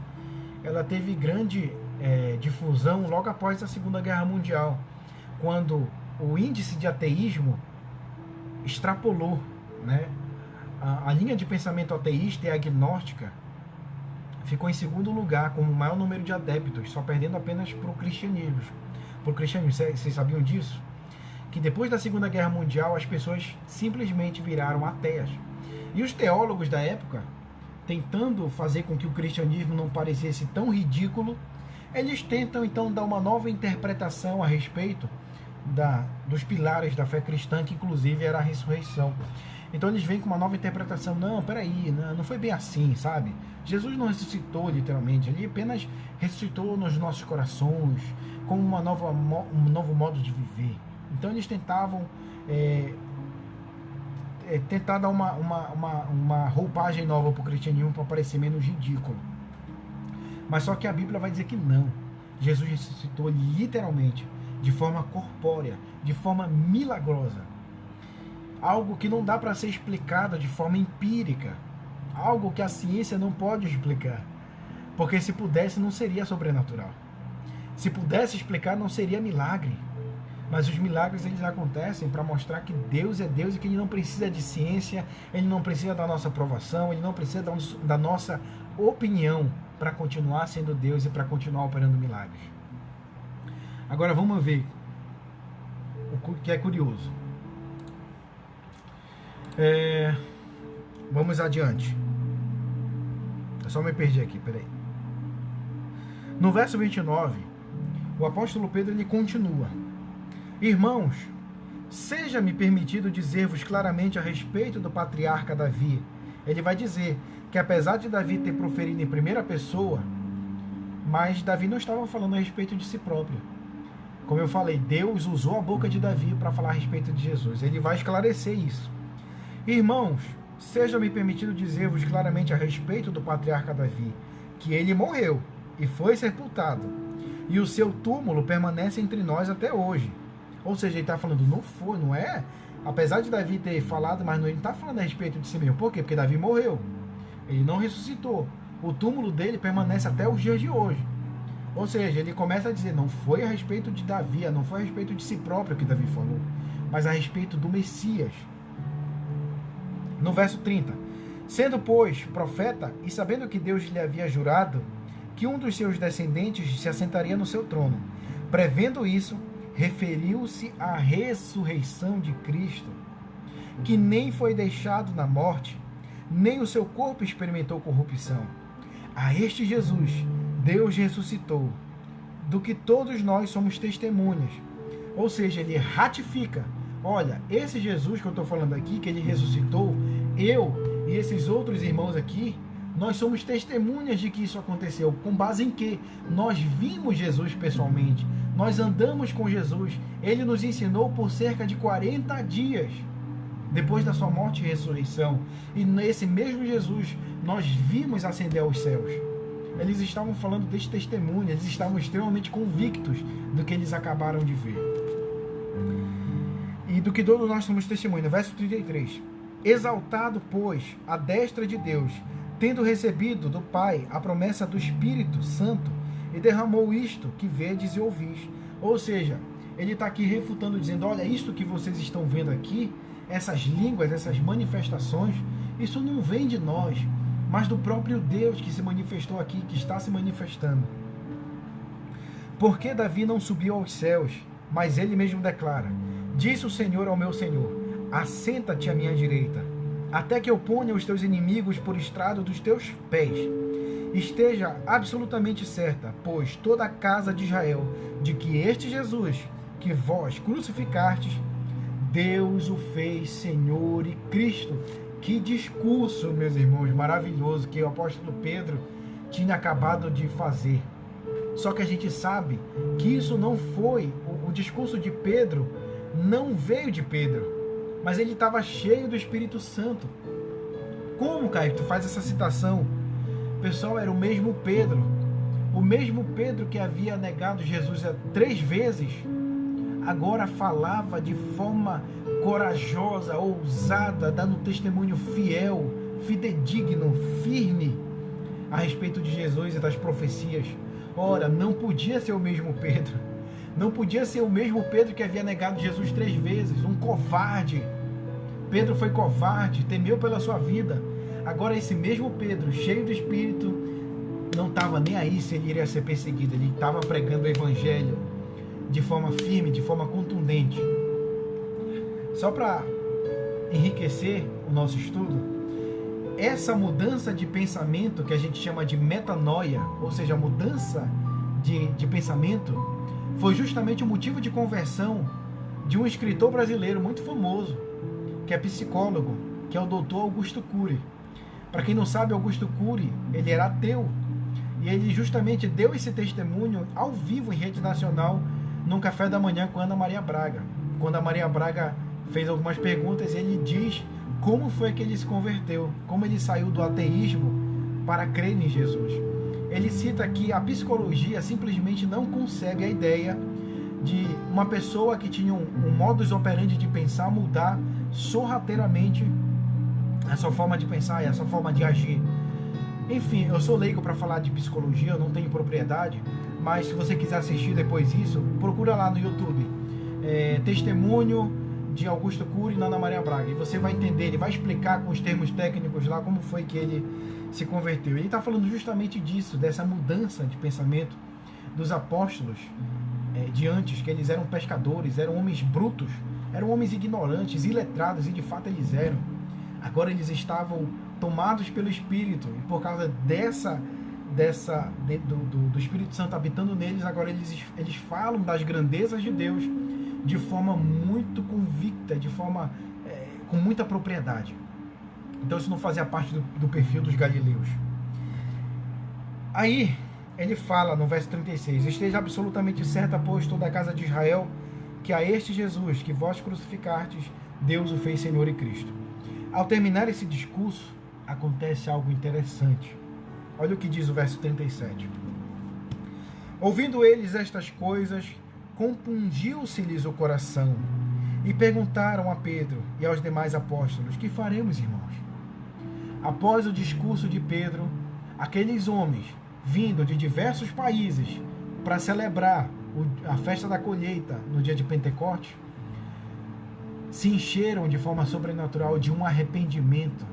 ela teve grande difusão logo após a Segunda Guerra Mundial, quando o índice de ateísmo extrapolou, né? A linha de pensamento ateísta e agnóstica ficou em segundo lugar, com o maior número de adeptos, só perdendo apenas para o cristianismo. Vocês sabiam disso? Que depois da Segunda Guerra Mundial, as pessoas simplesmente viraram ateias. E os teólogos da época, tentando fazer com que o cristianismo não parecesse tão ridículo, eles tentam então dar uma nova interpretação a respeito dos pilares da fé cristã, que inclusive era a ressurreição. Então eles vêm com uma nova interpretação. Não, peraí, não foi bem assim, sabe? Jesus não ressuscitou literalmente, ele apenas ressuscitou nos nossos corações, como um novo modo de viver. Então eles tentavam tentar dar uma roupagem nova para o cristianismo, para parecer menos ridículo. Mas só que a Bíblia vai dizer que não. Jesus ressuscitou literalmente, de forma corpórea, de forma milagrosa. Algo que não dá para ser explicado de forma empírica. Algo que a ciência não pode explicar. Porque se pudesse, não seria sobrenatural. Se pudesse explicar, não seria milagre. Mas os milagres, eles acontecem para mostrar que Deus é Deus e que Ele não precisa de ciência, Ele não precisa da nossa aprovação, Ele não precisa da nossa opinião para continuar sendo Deus e para continuar operando milagres. Agora vamos ver o que é curioso. Vamos adiante. Eu só me perdi aqui, peraí. No verso 29, o apóstolo Pedro ele continua: Irmãos, seja-me permitido dizer-vos claramente a respeito do patriarca Davi. Ele vai dizer que apesar de Davi ter proferido em primeira pessoa, mas Davi não estava falando a respeito de si próprio. Como eu falei, Deus usou a boca de Davi para falar a respeito de Jesus. Ele vai esclarecer isso. Irmãos, seja-me permitido dizer-vos claramente a respeito do patriarca Davi, que ele morreu e foi sepultado, e o seu túmulo permanece entre nós até hoje. Ou seja, ele está falando, não Apesar de Davi ter falado, mas não está falando a respeito de si mesmo. Por quê? Porque Davi morreu. Ele não ressuscitou. O túmulo dele permanece até os dias de hoje. Ou seja, ele começa a dizer, não foi a respeito de Davi, não foi a respeito de si próprio que Davi falou, mas a respeito do Messias. No verso 30, sendo, pois, profeta, e sabendo que Deus lhe havia jurado que um dos seus descendentes se assentaria no seu trono, prevendo isso, referiu-se à ressurreição de Cristo, que nem foi deixado na morte, nem o seu corpo experimentou corrupção. A este Jesus, Deus ressuscitou, do que todos nós somos testemunhas. Ou seja, ele ratifica. Olha, esse Jesus que eu estou falando aqui, que ele ressuscitou, eu e esses outros irmãos aqui, nós somos testemunhas de que isso aconteceu. Com base em quê? Nós vimos Jesus pessoalmente. Nós andamos com Jesus. Ele nos ensinou por cerca de 40 dias. Depois da sua morte e ressurreição. E nesse mesmo Jesus, nós vimos ascender aos céus. Eles estavam falando deste testemunho, eles estavam extremamente convictos do que eles acabaram de ver. E do que todos nós somos testemunhas. Verso 33. Exaltado, pois, à destra de Deus, tendo recebido do Pai a promessa do Espírito Santo, e derramou isto que vedes e ouvis. Ou seja, ele está aqui refutando, dizendo, olha, isto que vocês estão vendo aqui, essas línguas, essas manifestações, isso não vem de nós, mas do próprio Deus que se manifestou aqui, que está se manifestando. Porque Davi não subiu aos céus, mas ele mesmo declara, disse o Senhor ao meu Senhor, assenta-te à minha direita, até que eu ponha os teus inimigos por estrado dos teus pés. Esteja absolutamente certa, pois toda a casa de Israel, de que este Jesus, que vós crucificastes, Deus o fez Senhor e Cristo. Que discurso, meus irmãos, maravilhoso que o apóstolo Pedro tinha acabado de fazer. Só que a gente sabe que isso não foi, o discurso de Pedro não veio de Pedro, mas ele estava cheio do Espírito Santo. Como, Caio, tu faz essa citação? Pessoal, era o mesmo Pedro que havia negado Jesus 3 vezes, agora falava de forma corajosa, ousada, dando testemunho fiel, fidedigno, firme a respeito de Jesus e das profecias. Ora, não podia ser o mesmo Pedro. Não podia ser o mesmo Pedro que havia negado Jesus 3 vezes, um covarde. Pedro foi covarde, temeu pela sua vida. Agora esse mesmo Pedro, cheio do Espírito, não estava nem aí se ele iria ser perseguido. Ele estava pregando o Evangelho de forma firme, de forma contundente. Só para enriquecer o nosso estudo, essa mudança de pensamento que a gente chama de metanoia, ou seja, a mudança de pensamento, foi justamente o motivo de conversão de um escritor brasileiro muito famoso, que é psicólogo, que é o Dr. Augusto Cury. Para quem não sabe, Augusto Cury, ele era ateu, e ele justamente deu esse testemunho ao vivo em rede nacional, num café da manhã com Ana Maria Braga. Quando a Maria Braga fez algumas perguntas, ele diz como foi que ele se converteu, como ele saiu do ateísmo para crer em Jesus. Ele cita que a psicologia simplesmente não concebe a ideia de uma pessoa que tinha um modus operandi de pensar mudar sorrateiramente a sua forma de pensar e a sua forma de agir. Enfim, eu sou leigo para falar de psicologia, eu não tenho propriedade, mas se você quiser assistir depois isso, procura lá no YouTube, Testemunho de Augusto Cury e Ana Maria Braga, e você vai entender, ele vai explicar com os termos técnicos lá como foi que ele se converteu. Ele está falando justamente disso, dessa mudança de pensamento dos apóstolos de antes, que eles eram pescadores, eram homens brutos, eram homens ignorantes, iletrados, e de fato eles eram. Agora eles estavam tomados pelo Espírito, e por causa do Espírito Santo habitando neles, agora eles falam das grandezas de Deus de forma muito convicta, de forma com muita propriedade. Então isso não fazia parte do perfil dos galileus. Aí ele fala no verso 36, esteja absolutamente certa, pois, toda a casa de Israel, que a este Jesus que vós crucificastes, Deus o fez Senhor e Cristo. Ao terminar esse discurso, acontece algo interessante. Olha o que diz o verso 37. Ouvindo eles estas coisas, compungiu-se-lhes o coração, E perguntaram a Pedro e aos demais apóstolos: que faremos, irmãos? Após o discurso de Pedro, aqueles homens, vindo de diversos países para celebrar a festa da colheita no dia de Pentecostes, se encheram de forma sobrenatural de um arrependimento,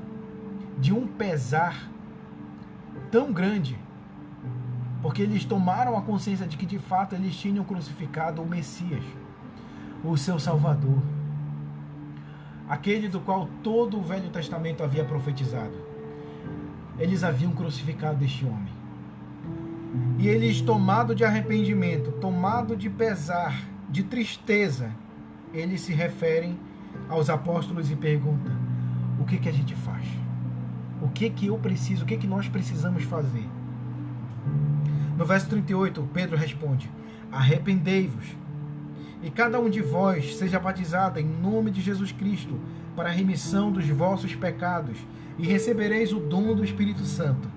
de um pesar tão grande, porque eles tomaram a consciência de que de fato eles tinham crucificado o Messias, o seu Salvador, aquele do qual todo o Velho Testamento havia profetizado. Eles haviam crucificado este homem. E eles, tomado de arrependimento, tomado de pesar, de tristeza, eles se referem aos apóstolos e perguntam: o que a gente faz? O que eu preciso, o que nós precisamos fazer? No verso 38, Pedro responde: arrependei-vos, e cada um de vós seja batizado em nome de Jesus Cristo, para a remissão dos vossos pecados, e recebereis o dom do Espírito Santo.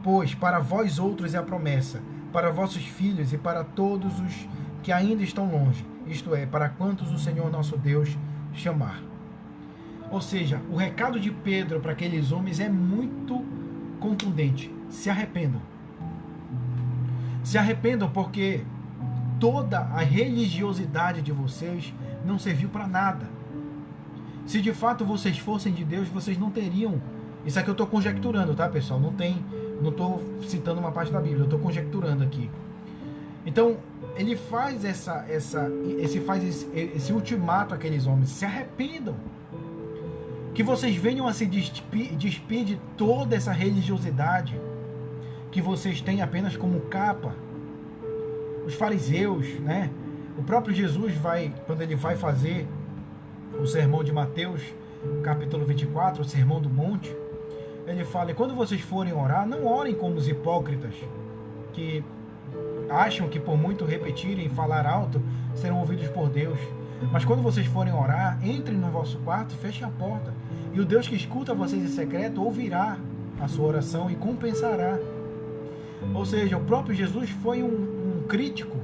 Pois para vós outros é a promessa, para vossos filhos e para todos os que ainda estão longe, isto é, para quantos o Senhor nosso Deus chamar. Ou seja, o recado de Pedro para aqueles homens é muito contundente: se arrependam. Se arrependam, porque toda a religiosidade de vocês não serviu para nada. Se de fato vocês fossem de Deus, vocês não teriam... Isso aqui eu estou conjecturando, tá, pessoal? Não estou citando uma parte da Bíblia, eu estou conjecturando aqui. Então, ele faz esse ultimato àqueles homens: se arrependam. Que vocês venham a se despir de toda essa religiosidade que vocês têm apenas como capa. Os fariseus, né? O próprio Jesus quando ele vai fazer o sermão de Mateus, capítulo 24, o sermão do monte, ele fala: e quando vocês forem orar, não orem como os hipócritas, que acham que por muito repetirem e falar alto serão ouvidos por Deus. Mas quando vocês forem orar, entrem no vosso quarto, fechem a porta, e o Deus que escuta vocês em secreto ouvirá a sua oração e compensará. Ou seja, o próprio Jesus foi um crítico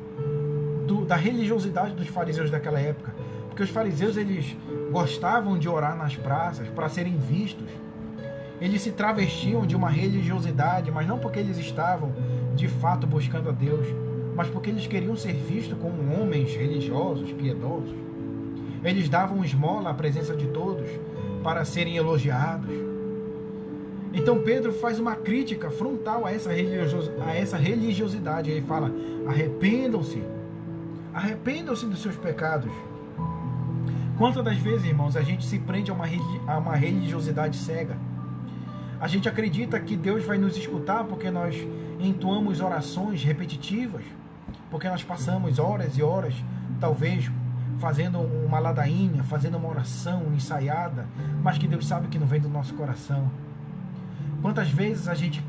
da religiosidade dos fariseus daquela época, porque os fariseus, eles gostavam de orar nas praças para serem vistos. Eles se travestiam de uma religiosidade, mas não porque eles estavam de fato buscando a Deus, mas porque eles queriam ser vistos como homens religiosos, piedosos. Eles davam esmola à presença de todos para serem elogiados. Então Pedro faz uma crítica frontal a essa religiosidade. Ele fala: arrependam-se dos seus pecados. Quantas das vezes, irmãos, a gente se prende a uma religiosidade cega? A gente acredita que Deus vai nos escutar porque nós entoamos orações repetitivas, porque nós passamos horas e horas, talvez, fazendo uma ladainha, fazendo uma oração ensaiada, mas que Deus sabe que não vem do nosso coração. Quantas vezes a gente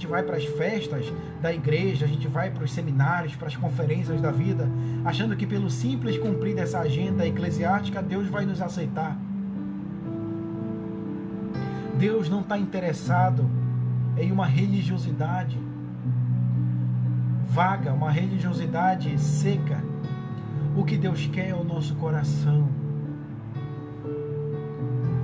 vai para as festas da igreja, a gente vai para os seminários, para as conferências da vida, achando que pelo simples cumprir dessa agenda eclesiástica, Deus vai nos aceitar. Deus não está interessado em uma religiosidade vaga, uma religiosidade seca. O que Deus quer é o nosso coração.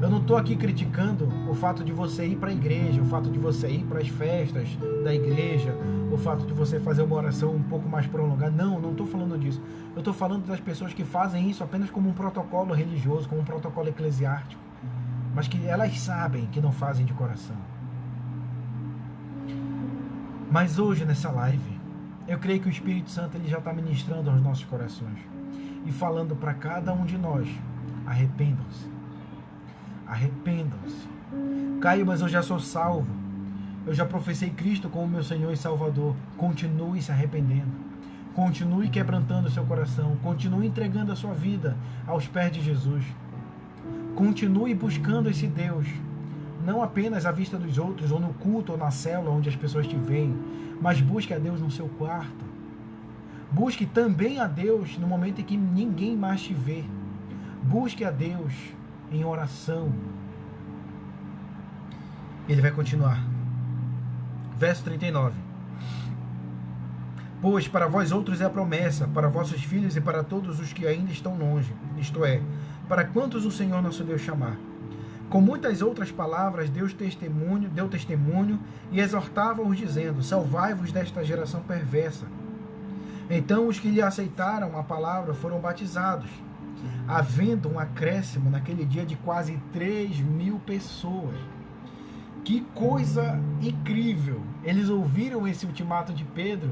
Eu não estou aqui criticando o fato de você ir para a igreja, o fato de você ir para as festas da igreja, o fato de você fazer uma oração um pouco mais prolongada. Não estou falando disso. Eu estou falando das pessoas que fazem isso apenas como um protocolo religioso, como um protocolo eclesiástico, mas que elas sabem que não fazem de coração. Mas hoje, nessa live, eu creio que o Espírito Santo ele já está ministrando aos nossos corações e falando para cada um de nós: arrependam-se. Arrependam-se. Caio, mas eu já sou salvo. Eu já professei Cristo como meu Senhor e Salvador. Continue se arrependendo. Continue quebrantando o seu coração. Continue entregando a sua vida aos pés de Jesus. Continue buscando esse Deus. Não apenas à vista dos outros, ou no culto, ou na célula onde as pessoas te veem, mas busque a Deus no seu quarto. Busque também a Deus no momento em que ninguém mais te vê. Busque a Deus em oração. Ele vai continuar. Verso 39. Pois para vós outros é a promessa, para vossos filhos e para todos os que ainda estão longe, isto é, para quantos o Senhor nosso Deus chamar. Com muitas outras palavras deu testemunho e exortava-os dizendo: salvai-vos desta geração perversa. Então os que lhe aceitaram a palavra foram batizados, havendo um acréscimo naquele dia de quase 3.000 pessoas. Que coisa incrível! Eles ouviram esse ultimato de Pedro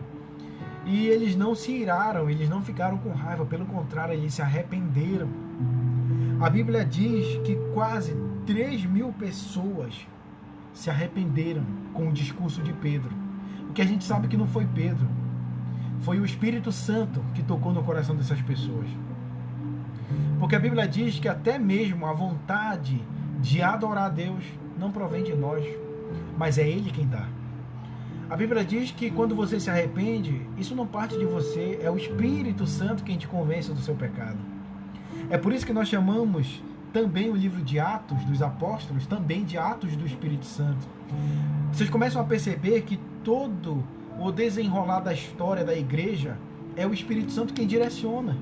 e eles não se iraram, eles não ficaram com raiva, pelo contrário, eles se arrependeram. A Bíblia diz que quase 3.000 pessoas se arrependeram com o discurso de Pedro. O que a gente sabe que não foi Pedro, foi o Espírito Santo que tocou no coração dessas pessoas. Porque a Bíblia diz que até mesmo a vontade de adorar a Deus não provém de nós, mas é Ele quem dá. A Bíblia diz que quando você se arrepende, isso não parte de você, é o Espírito Santo quem te convence do seu pecado. É por isso que nós chamamos também o livro de Atos dos Apóstolos, também de Atos do Espírito Santo. Vocês começam a perceber que todo o desenrolar da história da igreja é o Espírito Santo quem direciona.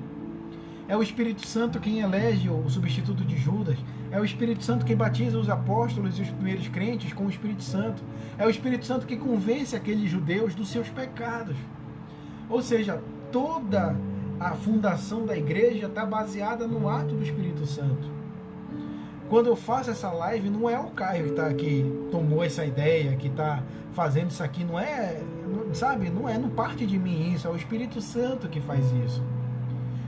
É o Espírito Santo quem elege o substituto de Judas. É o Espírito Santo quem batiza os apóstolos e os primeiros crentes com o Espírito Santo. É o Espírito Santo que convence aqueles judeus dos seus pecados. Ou seja, toda a fundação da igreja está baseada no ato do Espírito Santo. Quando eu faço essa live, não é o Caio que está aqui, tomou essa ideia, que está fazendo isso aqui, não é, sabe, não parte de mim isso, é o Espírito Santo que faz isso.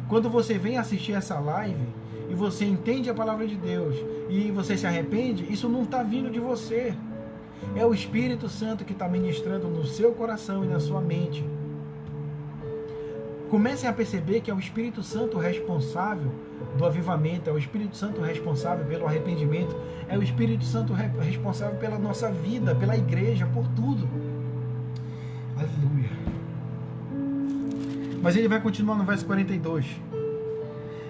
Quando você vem assistir essa live e você entende a palavra de Deus e você se arrepende, isso não está vindo de você. É o Espírito Santo que está ministrando no seu coração e na sua mente. Comecem a perceber que é o Espírito Santo responsável do avivamento, é o Espírito Santo responsável pelo arrependimento, é o Espírito Santo responsável pela nossa vida, pela igreja, por tudo. Aleluia. Mas ele vai continuar no verso 42.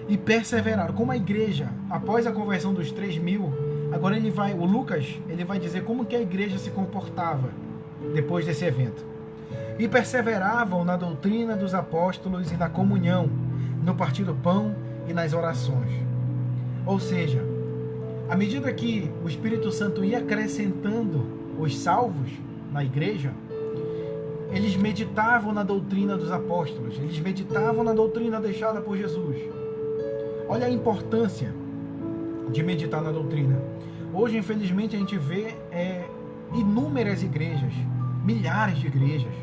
E perseveraram. Como a igreja, após a conversão dos 3.000, agora o Lucas, ele vai dizer como que a igreja se comportava depois desse evento. E perseveravam na doutrina dos apóstolos e na comunhão, no partir do pão e nas orações. Ou seja, à medida que o Espírito Santo ia acrescentando os salvos na igreja, eles meditavam na doutrina dos apóstolos, eles meditavam na doutrina deixada por Jesus. Olha a importância de meditar na doutrina. Hoje, infelizmente, a gente vê inúmeras igrejas, milhares de igrejas.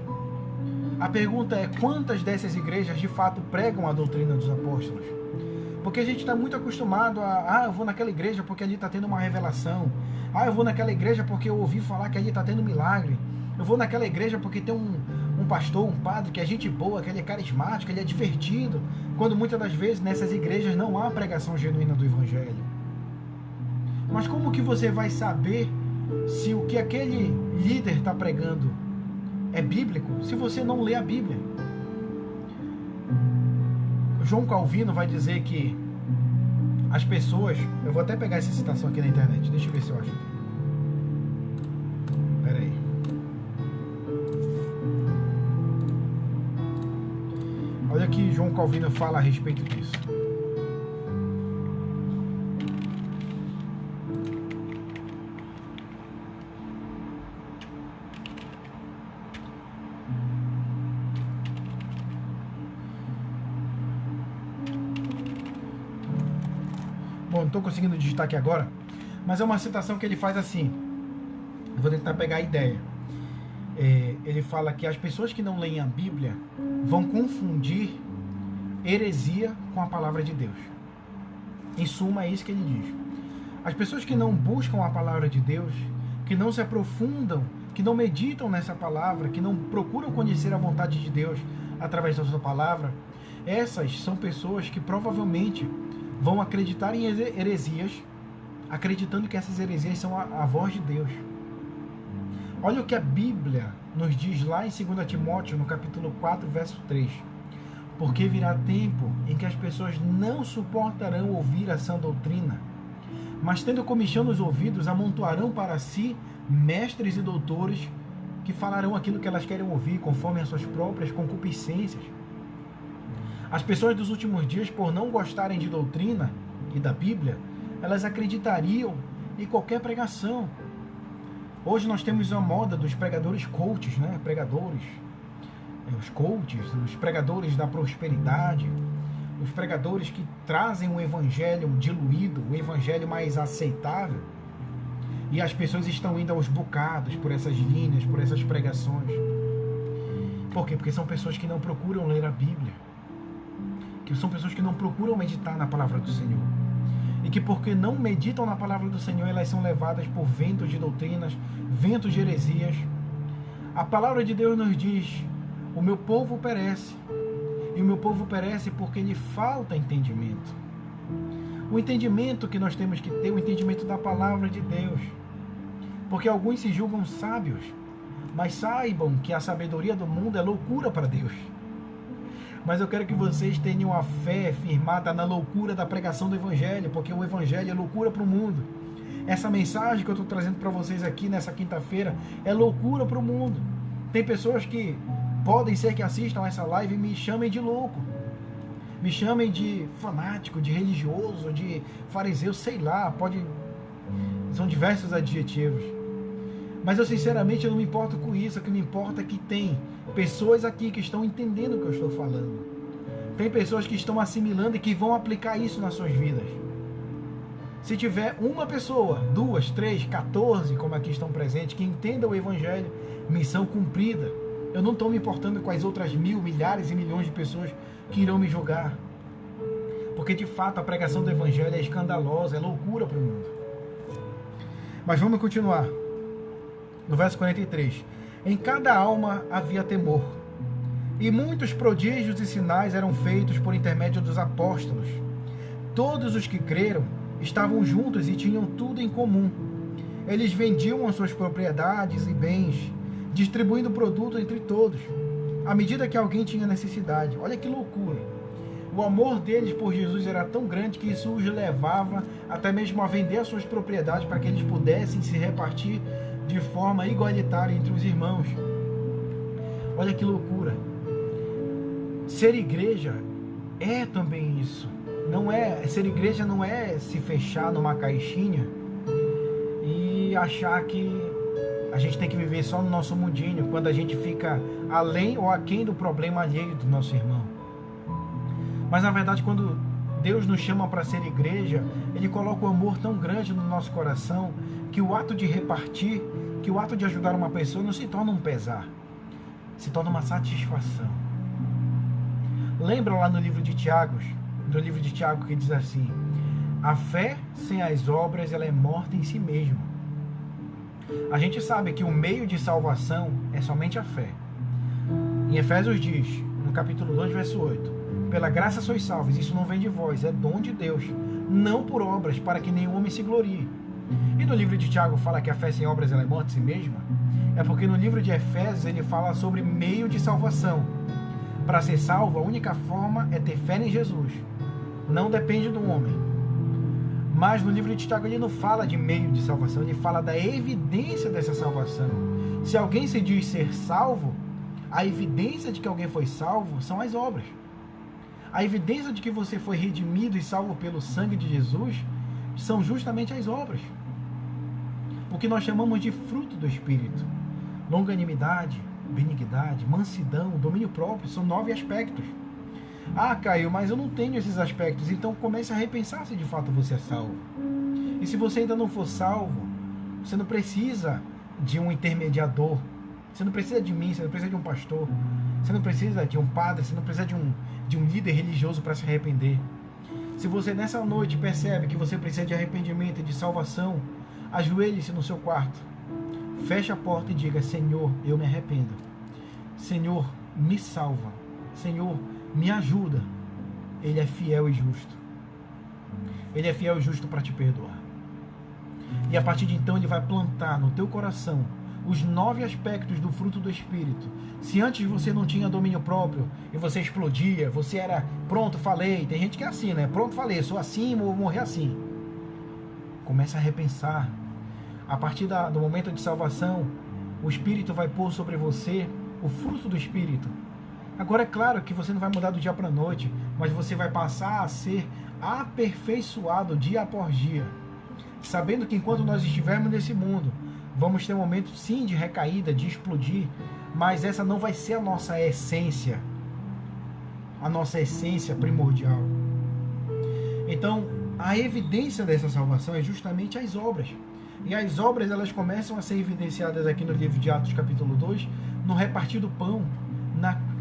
A pergunta é: quantas dessas igrejas de fato pregam a doutrina dos apóstolos? Porque a gente está muito acostumado eu vou naquela igreja porque ali está tendo uma revelação. Eu vou naquela igreja porque eu ouvi falar que ali está tendo milagre. Eu vou naquela igreja porque tem um pastor, um padre que é gente boa, que ele é carismático, ele é divertido. Quando muitas das vezes nessas igrejas não há pregação genuína do Evangelho. Mas como que você vai saber se o que aquele líder está pregando é bíblico, se você não lê a Bíblia? João Calvino vai dizer que as pessoas... Eu vou até pegar essa citação aqui na internet, deixa eu ver se eu acho aqui. Pera aí. Olha que João Calvino fala a respeito disso. Bom, não estou conseguindo digitar aqui agora, mas é uma citação que ele faz assim. Eu vou tentar pegar a ideia. Ele fala que as pessoas que não leem a Bíblia vão confundir heresia com a palavra de Deus. Em suma, é isso que ele diz. As pessoas que não buscam a palavra de Deus, que não se aprofundam, que não meditam nessa palavra, que não procuram conhecer a vontade de Deus através da sua palavra, essas são pessoas que provavelmente vão acreditar em heresias, acreditando que essas heresias são a voz de Deus. Olha o que a Bíblia nos diz lá em 2 Timóteo, no capítulo 4, verso 3. Porque virá tempo em que as pessoas não suportarão ouvir a sã doutrina, mas tendo comichão nos ouvidos, amontoarão para si mestres e doutores que falarão aquilo que elas querem ouvir, conforme as suas próprias concupiscências. As pessoas dos últimos dias, por não gostarem de doutrina e da Bíblia, elas acreditariam em qualquer pregação. Hoje nós temos a moda dos pregadores coaches, né? Pregadores, os coaches, os pregadores da prosperidade, os pregadores que trazem um evangelho diluído, um evangelho mais aceitável. E as pessoas estão indo aos bocados por essas linhas, por essas pregações. Por quê? Porque são pessoas que não procuram ler a Bíblia. Que são pessoas que não procuram meditar na palavra do Senhor. E que porque não meditam na palavra do Senhor, elas são levadas por ventos de doutrinas, ventos de heresias. A palavra de Deus nos diz: o meu povo perece. E o meu povo perece porque lhe falta entendimento. O entendimento que nós temos que ter, o entendimento da palavra de Deus. Porque alguns se julgam sábios, mas saibam que a sabedoria do mundo é loucura para Deus. Mas eu quero que vocês tenham a fé firmada na loucura da pregação do Evangelho, porque o Evangelho é loucura para o mundo. Essa mensagem que eu estou trazendo para vocês aqui nessa quinta-feira é loucura para o mundo. Tem pessoas que podem ser que assistam essa live e me chamem de louco. Me chamem de fanático, de religioso, de fariseu, sei lá, são diversos adjetivos. Mas eu sinceramente não me importo com isso. O que me importa é que tem pessoas aqui que estão entendendo o que eu estou falando. Tem pessoas que estão assimilando e que vão aplicar isso nas suas vidas. Se tiver uma pessoa, 2, 3, 14, como aqui estão presentes, que entenda o Evangelho, missão cumprida. Eu não estou me importando com as outras milhares e milhões de pessoas que irão me julgar. Porque de fato a pregação do Evangelho é escandalosa, é loucura para o mundo. Mas vamos continuar. No verso 43. Em cada alma havia temor, e muitos prodígios e sinais eram feitos por intermédio dos apóstolos. Todos os que creram estavam juntos e tinham tudo em comum. Eles vendiam as suas propriedades e bens, distribuindo o produto entre todos, à medida que alguém tinha necessidade. Olha que loucura! O amor deles por Jesus era tão grande que isso os levava até mesmo a vender as suas propriedades para que eles pudessem se repartir de forma igualitária entre os irmãos. Olha que loucura! Ser igreja é também isso. Ser igreja não é se fechar numa caixinha e achar que a gente tem que viver só no nosso mundinho, quando a gente fica além ou aquém do problema alheio do nosso irmão. Mas na verdade, quando Deus nos chama para ser igreja, Ele coloca um amor tão grande no nosso coração que o ato de repartir, que o ato de ajudar uma pessoa não se torna um pesar, se torna uma satisfação. Lembra lá no livro de Tiago, que diz assim: a fé sem as obras, ela é morta em si mesma. A gente sabe que o meio de salvação é somente a fé. Em Efésios diz, no capítulo 2, verso 8: pela graça sois salvos, isso não vem de vós, é dom de Deus, não por obras, para que nenhum homem se glorie. E no livro de Tiago fala que a fé sem obras ela é morta em si mesma, é porque no livro de Efésios ele fala sobre meio de salvação. Para ser salvo, a única forma é ter fé em Jesus, não depende do homem. Mas no livro de Tiago ele não fala de meio de salvação, ele fala da evidência dessa salvação. Se alguém se diz ser salvo, a evidência de que alguém foi salvo são as obras. A evidência de que você foi redimido e salvo pelo sangue de Jesus são justamente as obras. O que nós chamamos de fruto do Espírito. Longanimidade, benignidade, mansidão, domínio próprio, são 9 aspectos. Ah, Caio, mas eu não tenho esses aspectos. Então comece a repensar se de fato você é salvo. E se você ainda não for salvo, você não precisa de um intermediador. Você não precisa de mim, você não precisa de um pastor. Você não precisa de um padre, você não precisa de um líder religioso para se arrepender. Se você nessa noite percebe que você precisa de arrependimento e de salvação, ajoelhe-se no seu quarto, feche a porta e diga: Senhor, eu me arrependo. Senhor, me salva. Senhor, me ajuda. Ele é fiel e justo. Ele é fiel e justo para te perdoar. E a partir de então ele vai plantar no teu coração os 9 aspectos do fruto do Espírito. Se antes você não tinha domínio próprio e você explodia, você era pronto, falei. Tem gente que é assim, né? Pronto, falei, sou assim, vou morrer assim. Começa a repensar. A partir do momento de salvação, o Espírito vai pôr sobre você o fruto do Espírito. Agora é claro que você não vai mudar do dia para a noite, mas você vai passar a ser aperfeiçoado dia após dia, sabendo que enquanto nós estivermos nesse mundo, vamos ter momentos sim de recaída, de explodir, mas essa não vai ser a nossa essência primordial. Então, a evidência dessa salvação é justamente as obras. E as obras, elas começam a ser evidenciadas aqui no livro de Atos capítulo 2, no repartir do pão,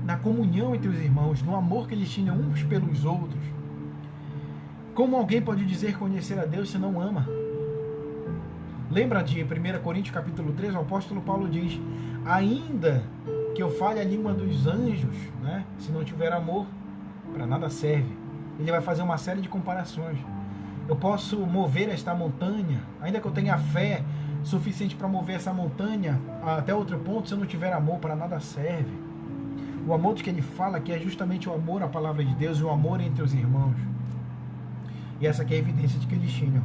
na comunhão entre os irmãos, no amor que eles tinham uns pelos outros. Como alguém pode dizer conhecer a Deus se não ama? Lembra de 1 Coríntios capítulo 3, o apóstolo Paulo diz: ainda que eu fale a língua dos anjos, né, se não tiver amor, para nada serve. Ele vai fazer uma série de comparações. Eu posso mover esta montanha, ainda que eu tenha fé suficiente para mover essa montanha até outro ponto, se eu não tiver amor, para nada serve. O amor que ele fala aqui é justamente o amor à palavra de Deus e o amor entre os irmãos. E essa aqui é a evidência de que eles tinham.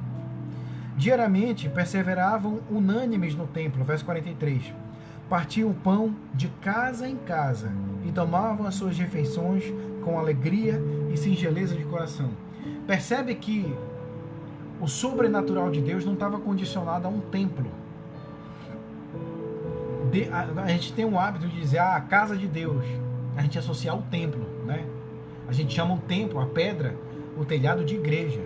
Diariamente perseveravam unânimes no templo, verso 43. Partiam o pão de casa em casa e tomavam as suas refeições com alegria e singeleza de coração. Percebe que o sobrenatural de Deus não estava condicionado a um templo. A gente tem o hábito de dizer a casa de Deus. A gente associa ao templo, né? A gente chama o templo, a pedra, o telhado de igreja.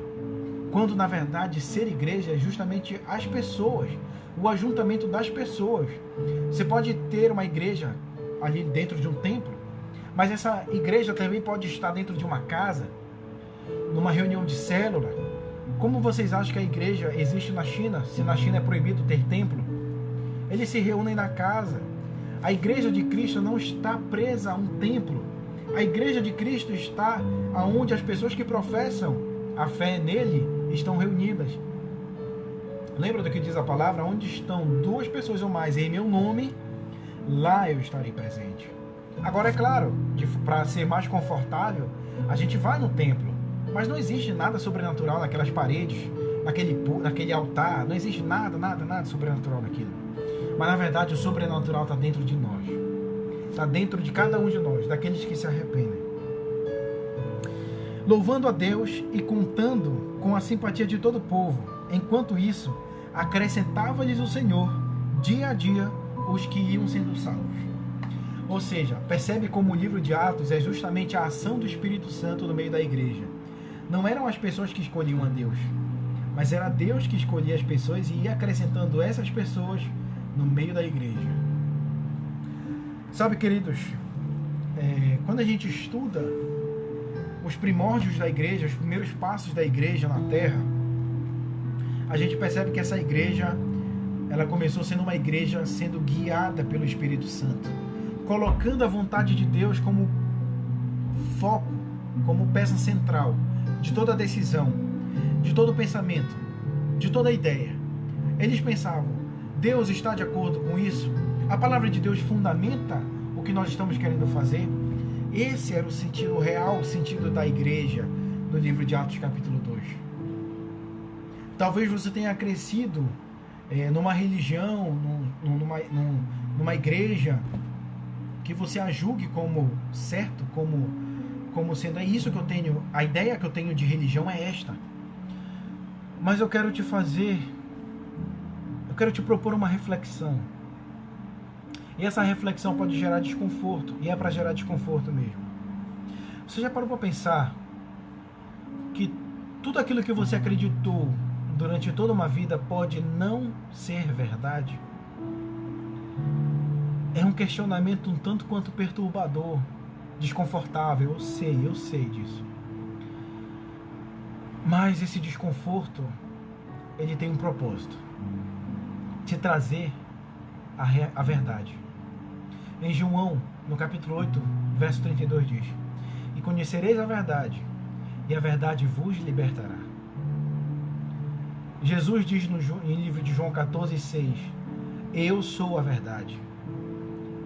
Quando na verdade ser igreja é justamente as pessoas, o ajuntamento das pessoas. Você pode ter uma igreja ali dentro de um templo, mas essa igreja também pode estar dentro de uma casa, numa reunião de célula. Como vocês acham que a igreja existe na China, se na China é proibido ter templo? Eles se reúnem na casa. A igreja de Cristo não está presa a um templo. A igreja de Cristo está onde as pessoas que professam a fé nele estão reunidas. Lembra do que diz a palavra? Onde estão duas pessoas ou mais em meu nome, lá eu estarei presente. Agora, é claro, para ser mais confortável, a gente vai no templo, mas não existe nada sobrenatural naquelas paredes, naquele altar, não existe nada sobrenatural naquilo. Mas na verdade o sobrenatural está dentro de nós, está dentro de cada um de nós, daqueles que se arrependem. Louvando a Deus e contando com a simpatia de todo o povo. Enquanto isso, acrescentava-lhes o Senhor, dia a dia, os que iam sendo salvos. Ou seja, percebe como o livro de Atos é justamente a ação do Espírito Santo no meio da igreja. Não eram as pessoas que escolhiam a Deus, mas era Deus que escolhia as pessoas e ia acrescentando essas pessoas no meio da igreja. Sabe, queridos, quando a gente estuda os primórdios da igreja, os primeiros passos da igreja na Terra, a gente percebe que essa igreja, ela começou sendo uma igreja sendo guiada pelo Espírito Santo, colocando a vontade de Deus como foco, como peça central de toda a decisão, de todo o pensamento, de toda a ideia. Eles pensavam: Deus está de acordo com isso? A palavra de Deus fundamenta o que nós estamos querendo fazer? Esse era o sentido, o real sentido da igreja no livro de Atos capítulo 2. Talvez você tenha crescido numa religião, numa igreja que você a julgue como certo, como sendo é isso que eu tenho, a ideia que eu tenho de religião é esta. Mas eu quero te propor uma reflexão. E essa reflexão pode gerar desconforto, e é para gerar desconforto mesmo. Você já parou para pensar que tudo aquilo que você acreditou durante toda uma vida pode não ser verdade? É um questionamento um tanto quanto perturbador, desconfortável, eu sei disso. Mas esse desconforto, ele tem um propósito: te trazer a verdade. Em João, no capítulo 8, verso 32 diz: e conhecereis a verdade, e a verdade vos libertará. Jesus diz no livro de João 14:6: eu sou a verdade,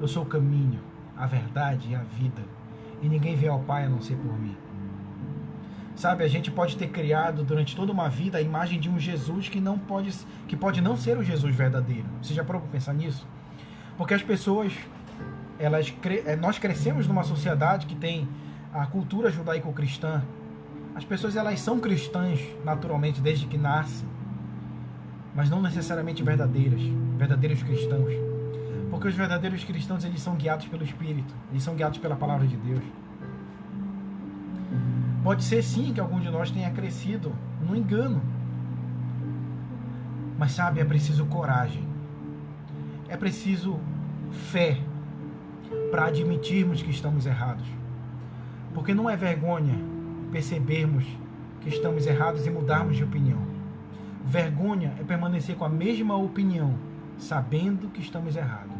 eu sou o caminho, a verdade e a vida, e ninguém vem ao Pai a não ser por mim. Sabe, a gente pode ter criado durante toda uma vida a imagem de um Jesus que pode não ser o Jesus verdadeiro. Você já parou para pensar nisso? Porque as pessoas, nós crescemos numa sociedade que tem a cultura judaico-cristã. As pessoas, elas são cristãs naturalmente desde que nascem, mas não necessariamente verdadeiros cristãos. Porque os verdadeiros cristãos, eles são guiados pelo Espírito, eles são guiados pela palavra de Deus. Pode ser sim que algum de nós tenha crescido no engano, mas sabe, é preciso coragem, é preciso fé para admitirmos que estamos errados. Porque não é vergonha percebermos que estamos errados e mudarmos de opinião. Vergonha é permanecer com a mesma opinião, sabendo que estamos errados.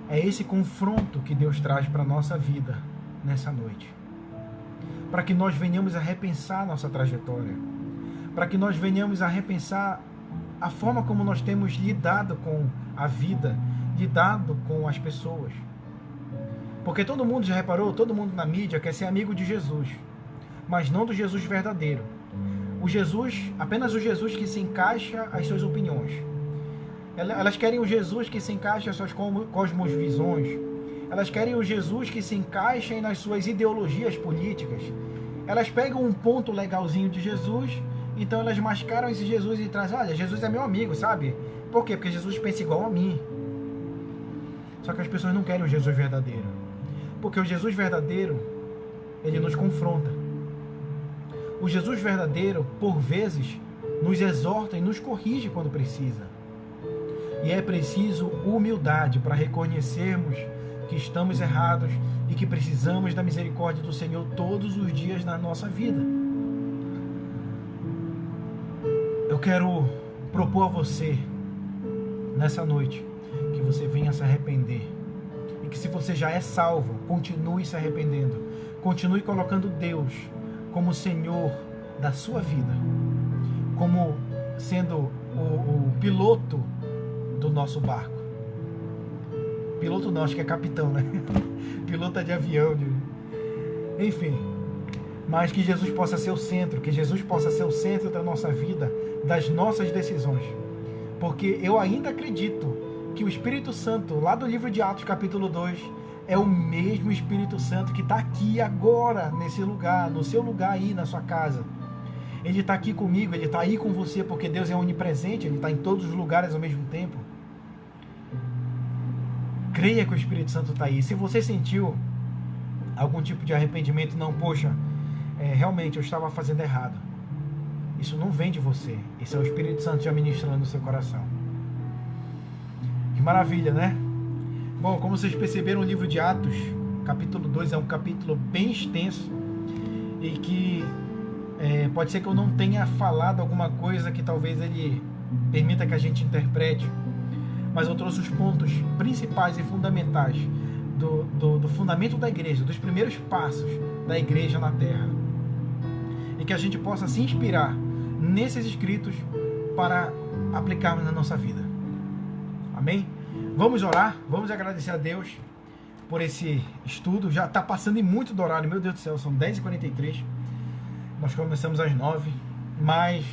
É esse confronto que Deus traz para a nossa vida nessa noite. Para que nós venhamos a repensar nossa trajetória. Para que nós venhamos a repensar a forma como nós temos lidado com a vida, lidado com as pessoas. Porque todo mundo já reparou, todo mundo na mídia quer ser amigo de Jesus, mas não do Jesus verdadeiro. Apenas o Jesus que se encaixa às suas opiniões. Elas querem o Jesus que se encaixa às suas cosmovisões. Elas querem o Jesus que se encaixa nas suas ideologias políticas. Elas pegam um ponto legalzinho de Jesus, então elas mascaram esse Jesus e trazem, olha, Jesus é meu amigo, sabe? Por quê? Porque Jesus pensa igual a mim. Só que as pessoas não querem o Jesus verdadeiro. Porque o Jesus verdadeiro, ele nos confronta. O Jesus verdadeiro, por vezes, nos exorta e nos corrige quando precisa. E é preciso humildade para reconhecermos que estamos errados e que precisamos da misericórdia do Senhor todos os dias na nossa vida. Eu quero propor a você, nessa noite, que você venha se arrepender. E que se você já é salvo, continue se arrependendo. Continue colocando Deus como Senhor da sua vida. Como sendo o piloto do nosso barco. Piloto não, acho que é capitão, né? Piloto de avião. Enfim. Mas que Jesus possa ser o centro. Que Jesus possa ser o centro da nossa vida, das nossas decisões. Porque eu ainda acredito que o Espírito Santo, lá do livro de Atos, capítulo 2, é o mesmo Espírito Santo que está aqui agora, nesse lugar, no seu lugar aí, na sua casa. Ele está aqui comigo, ele está aí com você, porque Deus é onipresente, ele está em todos os lugares ao mesmo tempo. Creia que o Espírito Santo está aí. Se você sentiu algum tipo de arrependimento, não, poxa, realmente eu estava fazendo errado. Isso não vem de você. Isso é o Espírito Santo já ministrando no seu coração. Que maravilha, né? Bom, como vocês perceberam, o livro de Atos, capítulo 2, é um capítulo bem extenso e que pode ser que eu não tenha falado alguma coisa que talvez ele permita que a gente interprete, mas eu trouxe os pontos principais e fundamentais do fundamento da igreja, dos primeiros passos da igreja na terra, e que a gente possa se inspirar nesses escritos para aplicarmos na nossa vida. Amém? Vamos orar, vamos agradecer a Deus por esse estudo. Já está passando em muito do horário, meu Deus do céu, são 10h43. Nós começamos às 9h, mas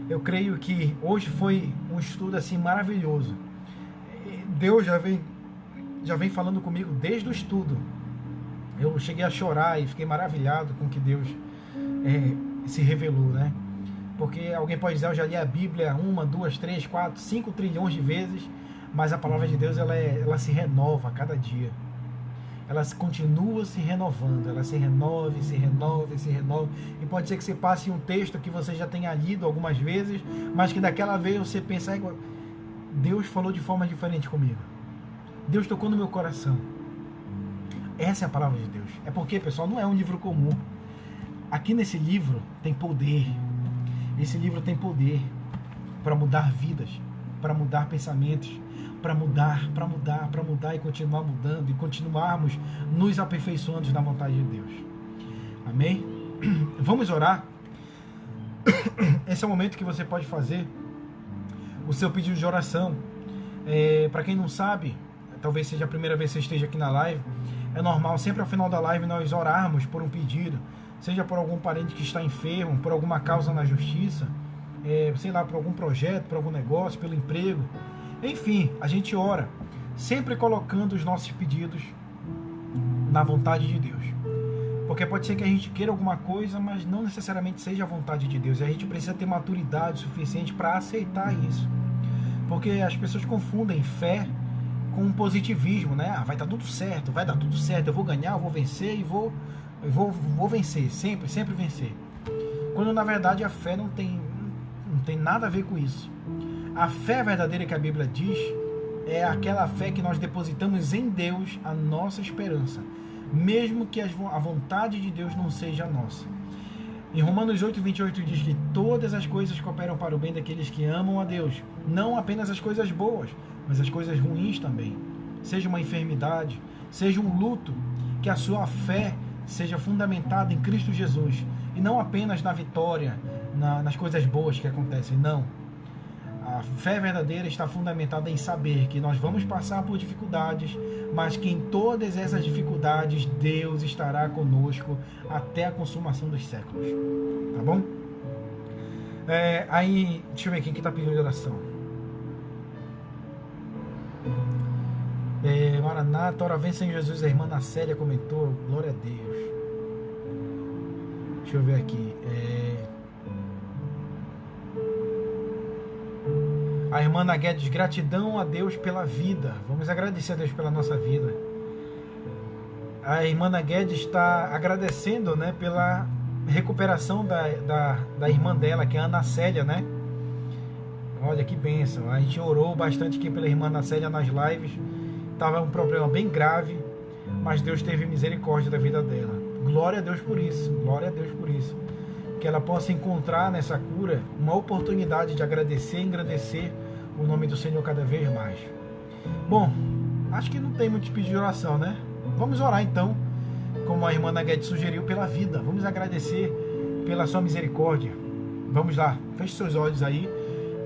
eu creio que hoje foi um estudo assim maravilhoso. Deus já vem falando comigo desde o estudo. Eu cheguei a chorar e fiquei maravilhado com o que Deus se revelou, né? Porque alguém pode dizer, eu já li a Bíblia 1, 2, 3, 4, 5 trilhões de vezes, mas a palavra de Deus ela se renova a cada dia. Ela continua se renovando, ela se renova, se renova, se renova. E pode ser que você passe um texto que você já tenha lido algumas vezes, mas que daquela vez você pensa, Deus falou de forma diferente comigo. Deus tocou no meu coração. Essa é a palavra de Deus. É porque, pessoal, não é um livro comum. Aqui nesse livro tem poder. Esse livro tem poder para mudar vidas, para mudar pensamentos, para mudar e continuar mudando e continuarmos nos aperfeiçoando na vontade de Deus. Amém? Vamos orar. Esse é o momento que você pode fazer o seu pedido de oração. Para quem não sabe, talvez seja a primeira vez que você esteja aqui na live, é normal sempre ao final da live nós orarmos por um pedido, seja por algum parente que está enfermo, por alguma causa na justiça, sei lá, por algum projeto, por algum negócio, pelo emprego. Enfim, a gente ora, sempre colocando os nossos pedidos na vontade de Deus. Porque pode ser que a gente queira alguma coisa, mas não necessariamente seja a vontade de Deus. E a gente precisa ter maturidade suficiente para aceitar isso. Porque as pessoas confundem fé com positivismo, né? Ah, vai dar tudo certo, eu vou ganhar, eu vou vencer e vou vencer, sempre vencer. Quando na verdade a fé não tem nada a ver com isso. A fé verdadeira que a Bíblia diz é aquela fé que nós depositamos em Deus a nossa esperança, mesmo que a vontade de Deus não seja a nossa. Em Romanos 8:28 diz que todas as coisas cooperam para o bem daqueles que amam a Deus, não apenas as coisas boas, mas as coisas ruins também. Seja uma enfermidade, seja um luto, que a sua fé seja fundamentada em Cristo Jesus, e não apenas na vitória, nas coisas boas que acontecem, não. A fé verdadeira está fundamentada em saber que nós vamos passar por dificuldades, mas que em todas essas dificuldades Deus estará conosco até a consumação dos séculos. Tá bom? Aí, deixa eu ver quem que está pedindo oração. Maranata, ora vem Senhor Jesus, a irmã Nacélia comentou, glória a Deus. Deixa eu ver aqui. A irmã Guedes, gratidão a Deus pela vida. Vamos agradecer a Deus pela nossa vida. A irmã Guedes está agradecendo, né, pela recuperação da irmã dela, que é a Ana Célia, né? Olha que bênção. A gente orou bastante aqui pela irmã Ana Célia nas lives. Estava um problema bem grave, mas Deus teve misericórdia da vida dela. Glória a Deus por isso. Glória a Deus por isso. Que ela possa encontrar nessa cura uma oportunidade de agradecer e engrandecer o nome do Senhor cada vez mais. Bom, acho que não tem muito pedido de oração, né? Vamos orar então, como a irmã Guedes sugeriu, pela vida. Vamos agradecer pela sua misericórdia. Vamos lá, feche seus olhos aí,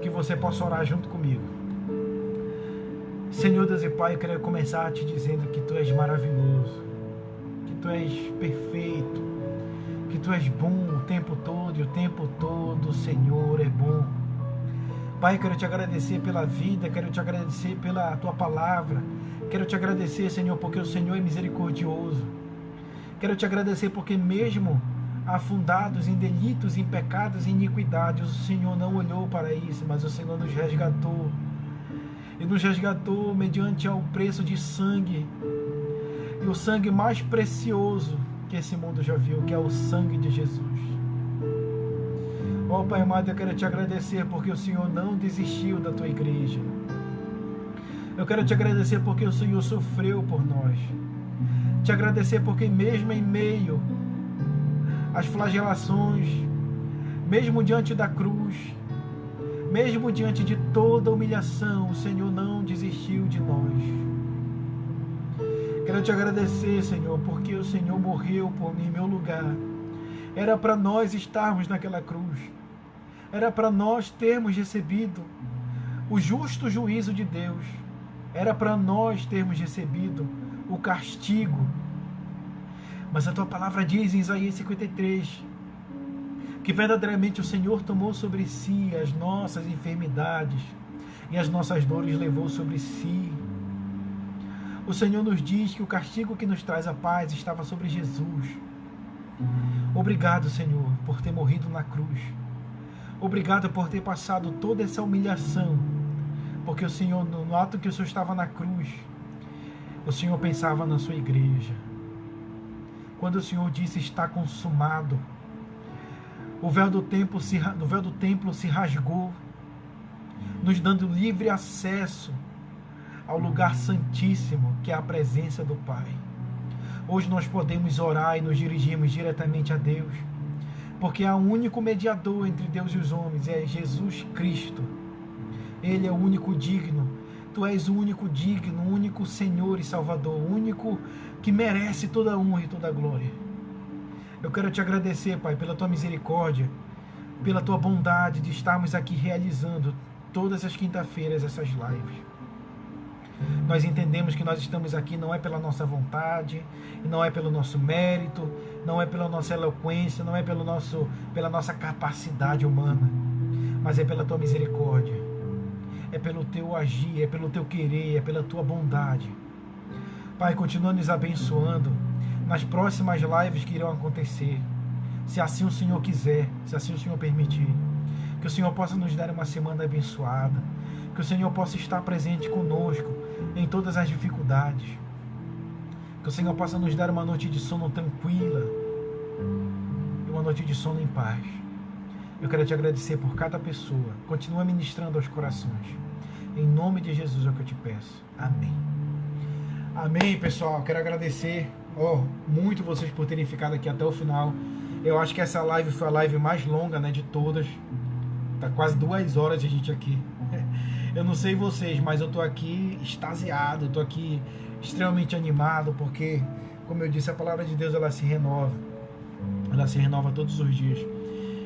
que você possa orar junto comigo. Senhor Deus e Pai, eu quero começar te dizendo que Tu és maravilhoso, que Tu és perfeito, que Tu és bom o tempo todo, e o tempo todo o Senhor é bom. Pai, quero te agradecer pela vida, quero te agradecer pela Tua palavra, quero te agradecer, Senhor, porque o Senhor é misericordioso. Quero te agradecer porque mesmo afundados em delitos, em pecados, em iniquidades, o Senhor não olhou para isso, mas o Senhor nos resgatou. E nos resgatou mediante ao preço de sangue, e o sangue mais precioso que esse mundo já viu, que é o sangue de Jesus. Ó Pai amado, eu quero te agradecer porque o Senhor não desistiu da Tua igreja. Eu quero te agradecer porque o Senhor sofreu por nós. Te agradecer porque mesmo em meio às flagelações, mesmo diante da cruz, mesmo diante de toda humilhação, o Senhor não desistiu de nós. Quero te agradecer, Senhor, porque o Senhor morreu por mim em meu lugar. Era para nós estarmos naquela cruz. Era para nós termos recebido o justo juízo de Deus. Era para nós termos recebido o castigo. Mas a Tua palavra diz em Isaías 53 que verdadeiramente o Senhor tomou sobre si as nossas enfermidades e as nossas dores levou sobre si. O Senhor nos diz que o castigo que nos traz a paz estava sobre Jesus. Obrigado, Senhor, por ter morrido na cruz. Obrigado por ter passado toda essa humilhação, porque o Senhor, no ato que o Senhor estava na cruz, o Senhor pensava na sua igreja. Quando o Senhor disse está consumado, o véu do templo se rasgou, nos dando livre acesso ao lugar santíssimo, que é a presença do Pai. Hoje nós podemos orar e nos dirigirmos diretamente a Deus, porque há um único mediador entre Deus e os homens, é Jesus Cristo. Ele é o único digno. Tu és o único digno, o único Senhor e Salvador, o único que merece toda a honra e toda a glória. Eu quero te agradecer, Pai, pela Tua misericórdia, pela Tua bondade de estarmos aqui realizando todas as quinta-feiras essas lives. Nós entendemos que nós estamos aqui não é pela nossa vontade, não é pelo nosso mérito, não é pela nossa eloquência, não é pela nossa capacidade humana, mas é pela Tua misericórdia. é pelo teu agir, é pelo teu querer, é pela tua bondade. Pai, continua nos abençoando nas próximas lives que irão acontecer, se assim o Senhor quiser, se assim o Senhor permitir. Que o Senhor possa nos dar uma semana abençoada, que o Senhor possa estar presente conosco em todas as dificuldades, que o Senhor possa nos dar uma noite de sono tranquila e uma noite de sono em paz. Eu quero te agradecer por cada pessoa. Continua ministrando aos corações. Em nome de Jesus é o que eu te peço. Amém. Amém, pessoal. Quero agradecer muito vocês por terem ficado aqui até o final. Eu acho que essa live foi a live mais longa, né, de todas. Tá quase 2 horas a gente aqui. Eu não sei vocês, mas eu tô aqui extasiado, eu tô aqui extremamente animado, porque, como eu disse, a palavra de Deus, ela se renova. Ela se renova todos os dias.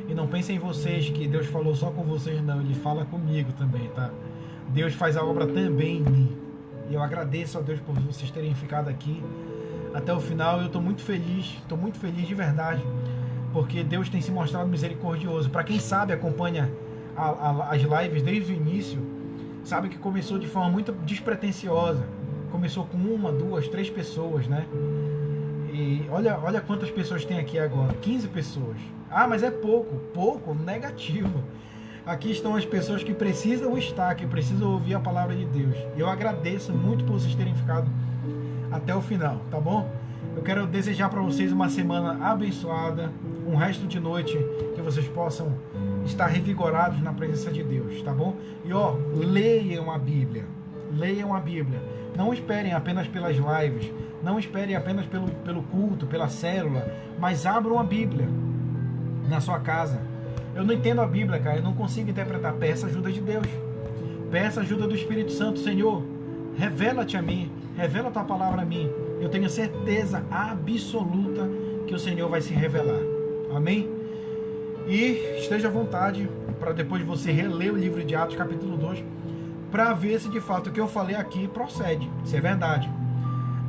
E não pensem em vocês que Deus falou só com vocês, não. Ele fala comigo também, tá? Deus faz a obra também em mim. E eu agradeço a Deus por vocês terem ficado aqui até o final. Eu estou muito feliz de verdade, porque Deus tem se mostrado misericordioso. Para quem sabe, acompanha as lives desde o início, sabe que começou de forma muito despretensiosa. Começou com 1, 2, 3 pessoas, né? E olha quantas pessoas tem aqui agora, 15 pessoas. Ah, mas é pouco, negativo. Aqui estão as pessoas que precisam estar, que precisam ouvir a palavra de Deus. E eu agradeço muito por vocês terem ficado até o final, tá bom? Eu quero desejar para vocês uma semana abençoada, um resto de noite que vocês possam estar revigorados na presença de Deus, tá bom? E leiam a Bíblia. Leiam a Bíblia. Não esperem apenas pelas lives, não esperem apenas pelo culto, pela célula, mas abram a Bíblia na sua casa. Eu não entendo a Bíblia, cara, eu não consigo interpretar. Peça ajuda de Deus, peça ajuda do Espírito Santo. Senhor, revela-te a mim, revela a tua palavra a mim. Eu tenho certeza absoluta que o Senhor vai se revelar. Amém? E esteja à vontade para depois você reler o livro de Atos capítulo 2, para ver se de fato o que eu falei aqui procede, se é verdade,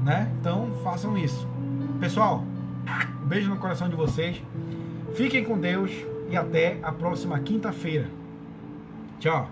né? Então façam isso. Pessoal, um beijo no coração de vocês, fiquem com Deus e até a próxima quinta-feira. Tchau.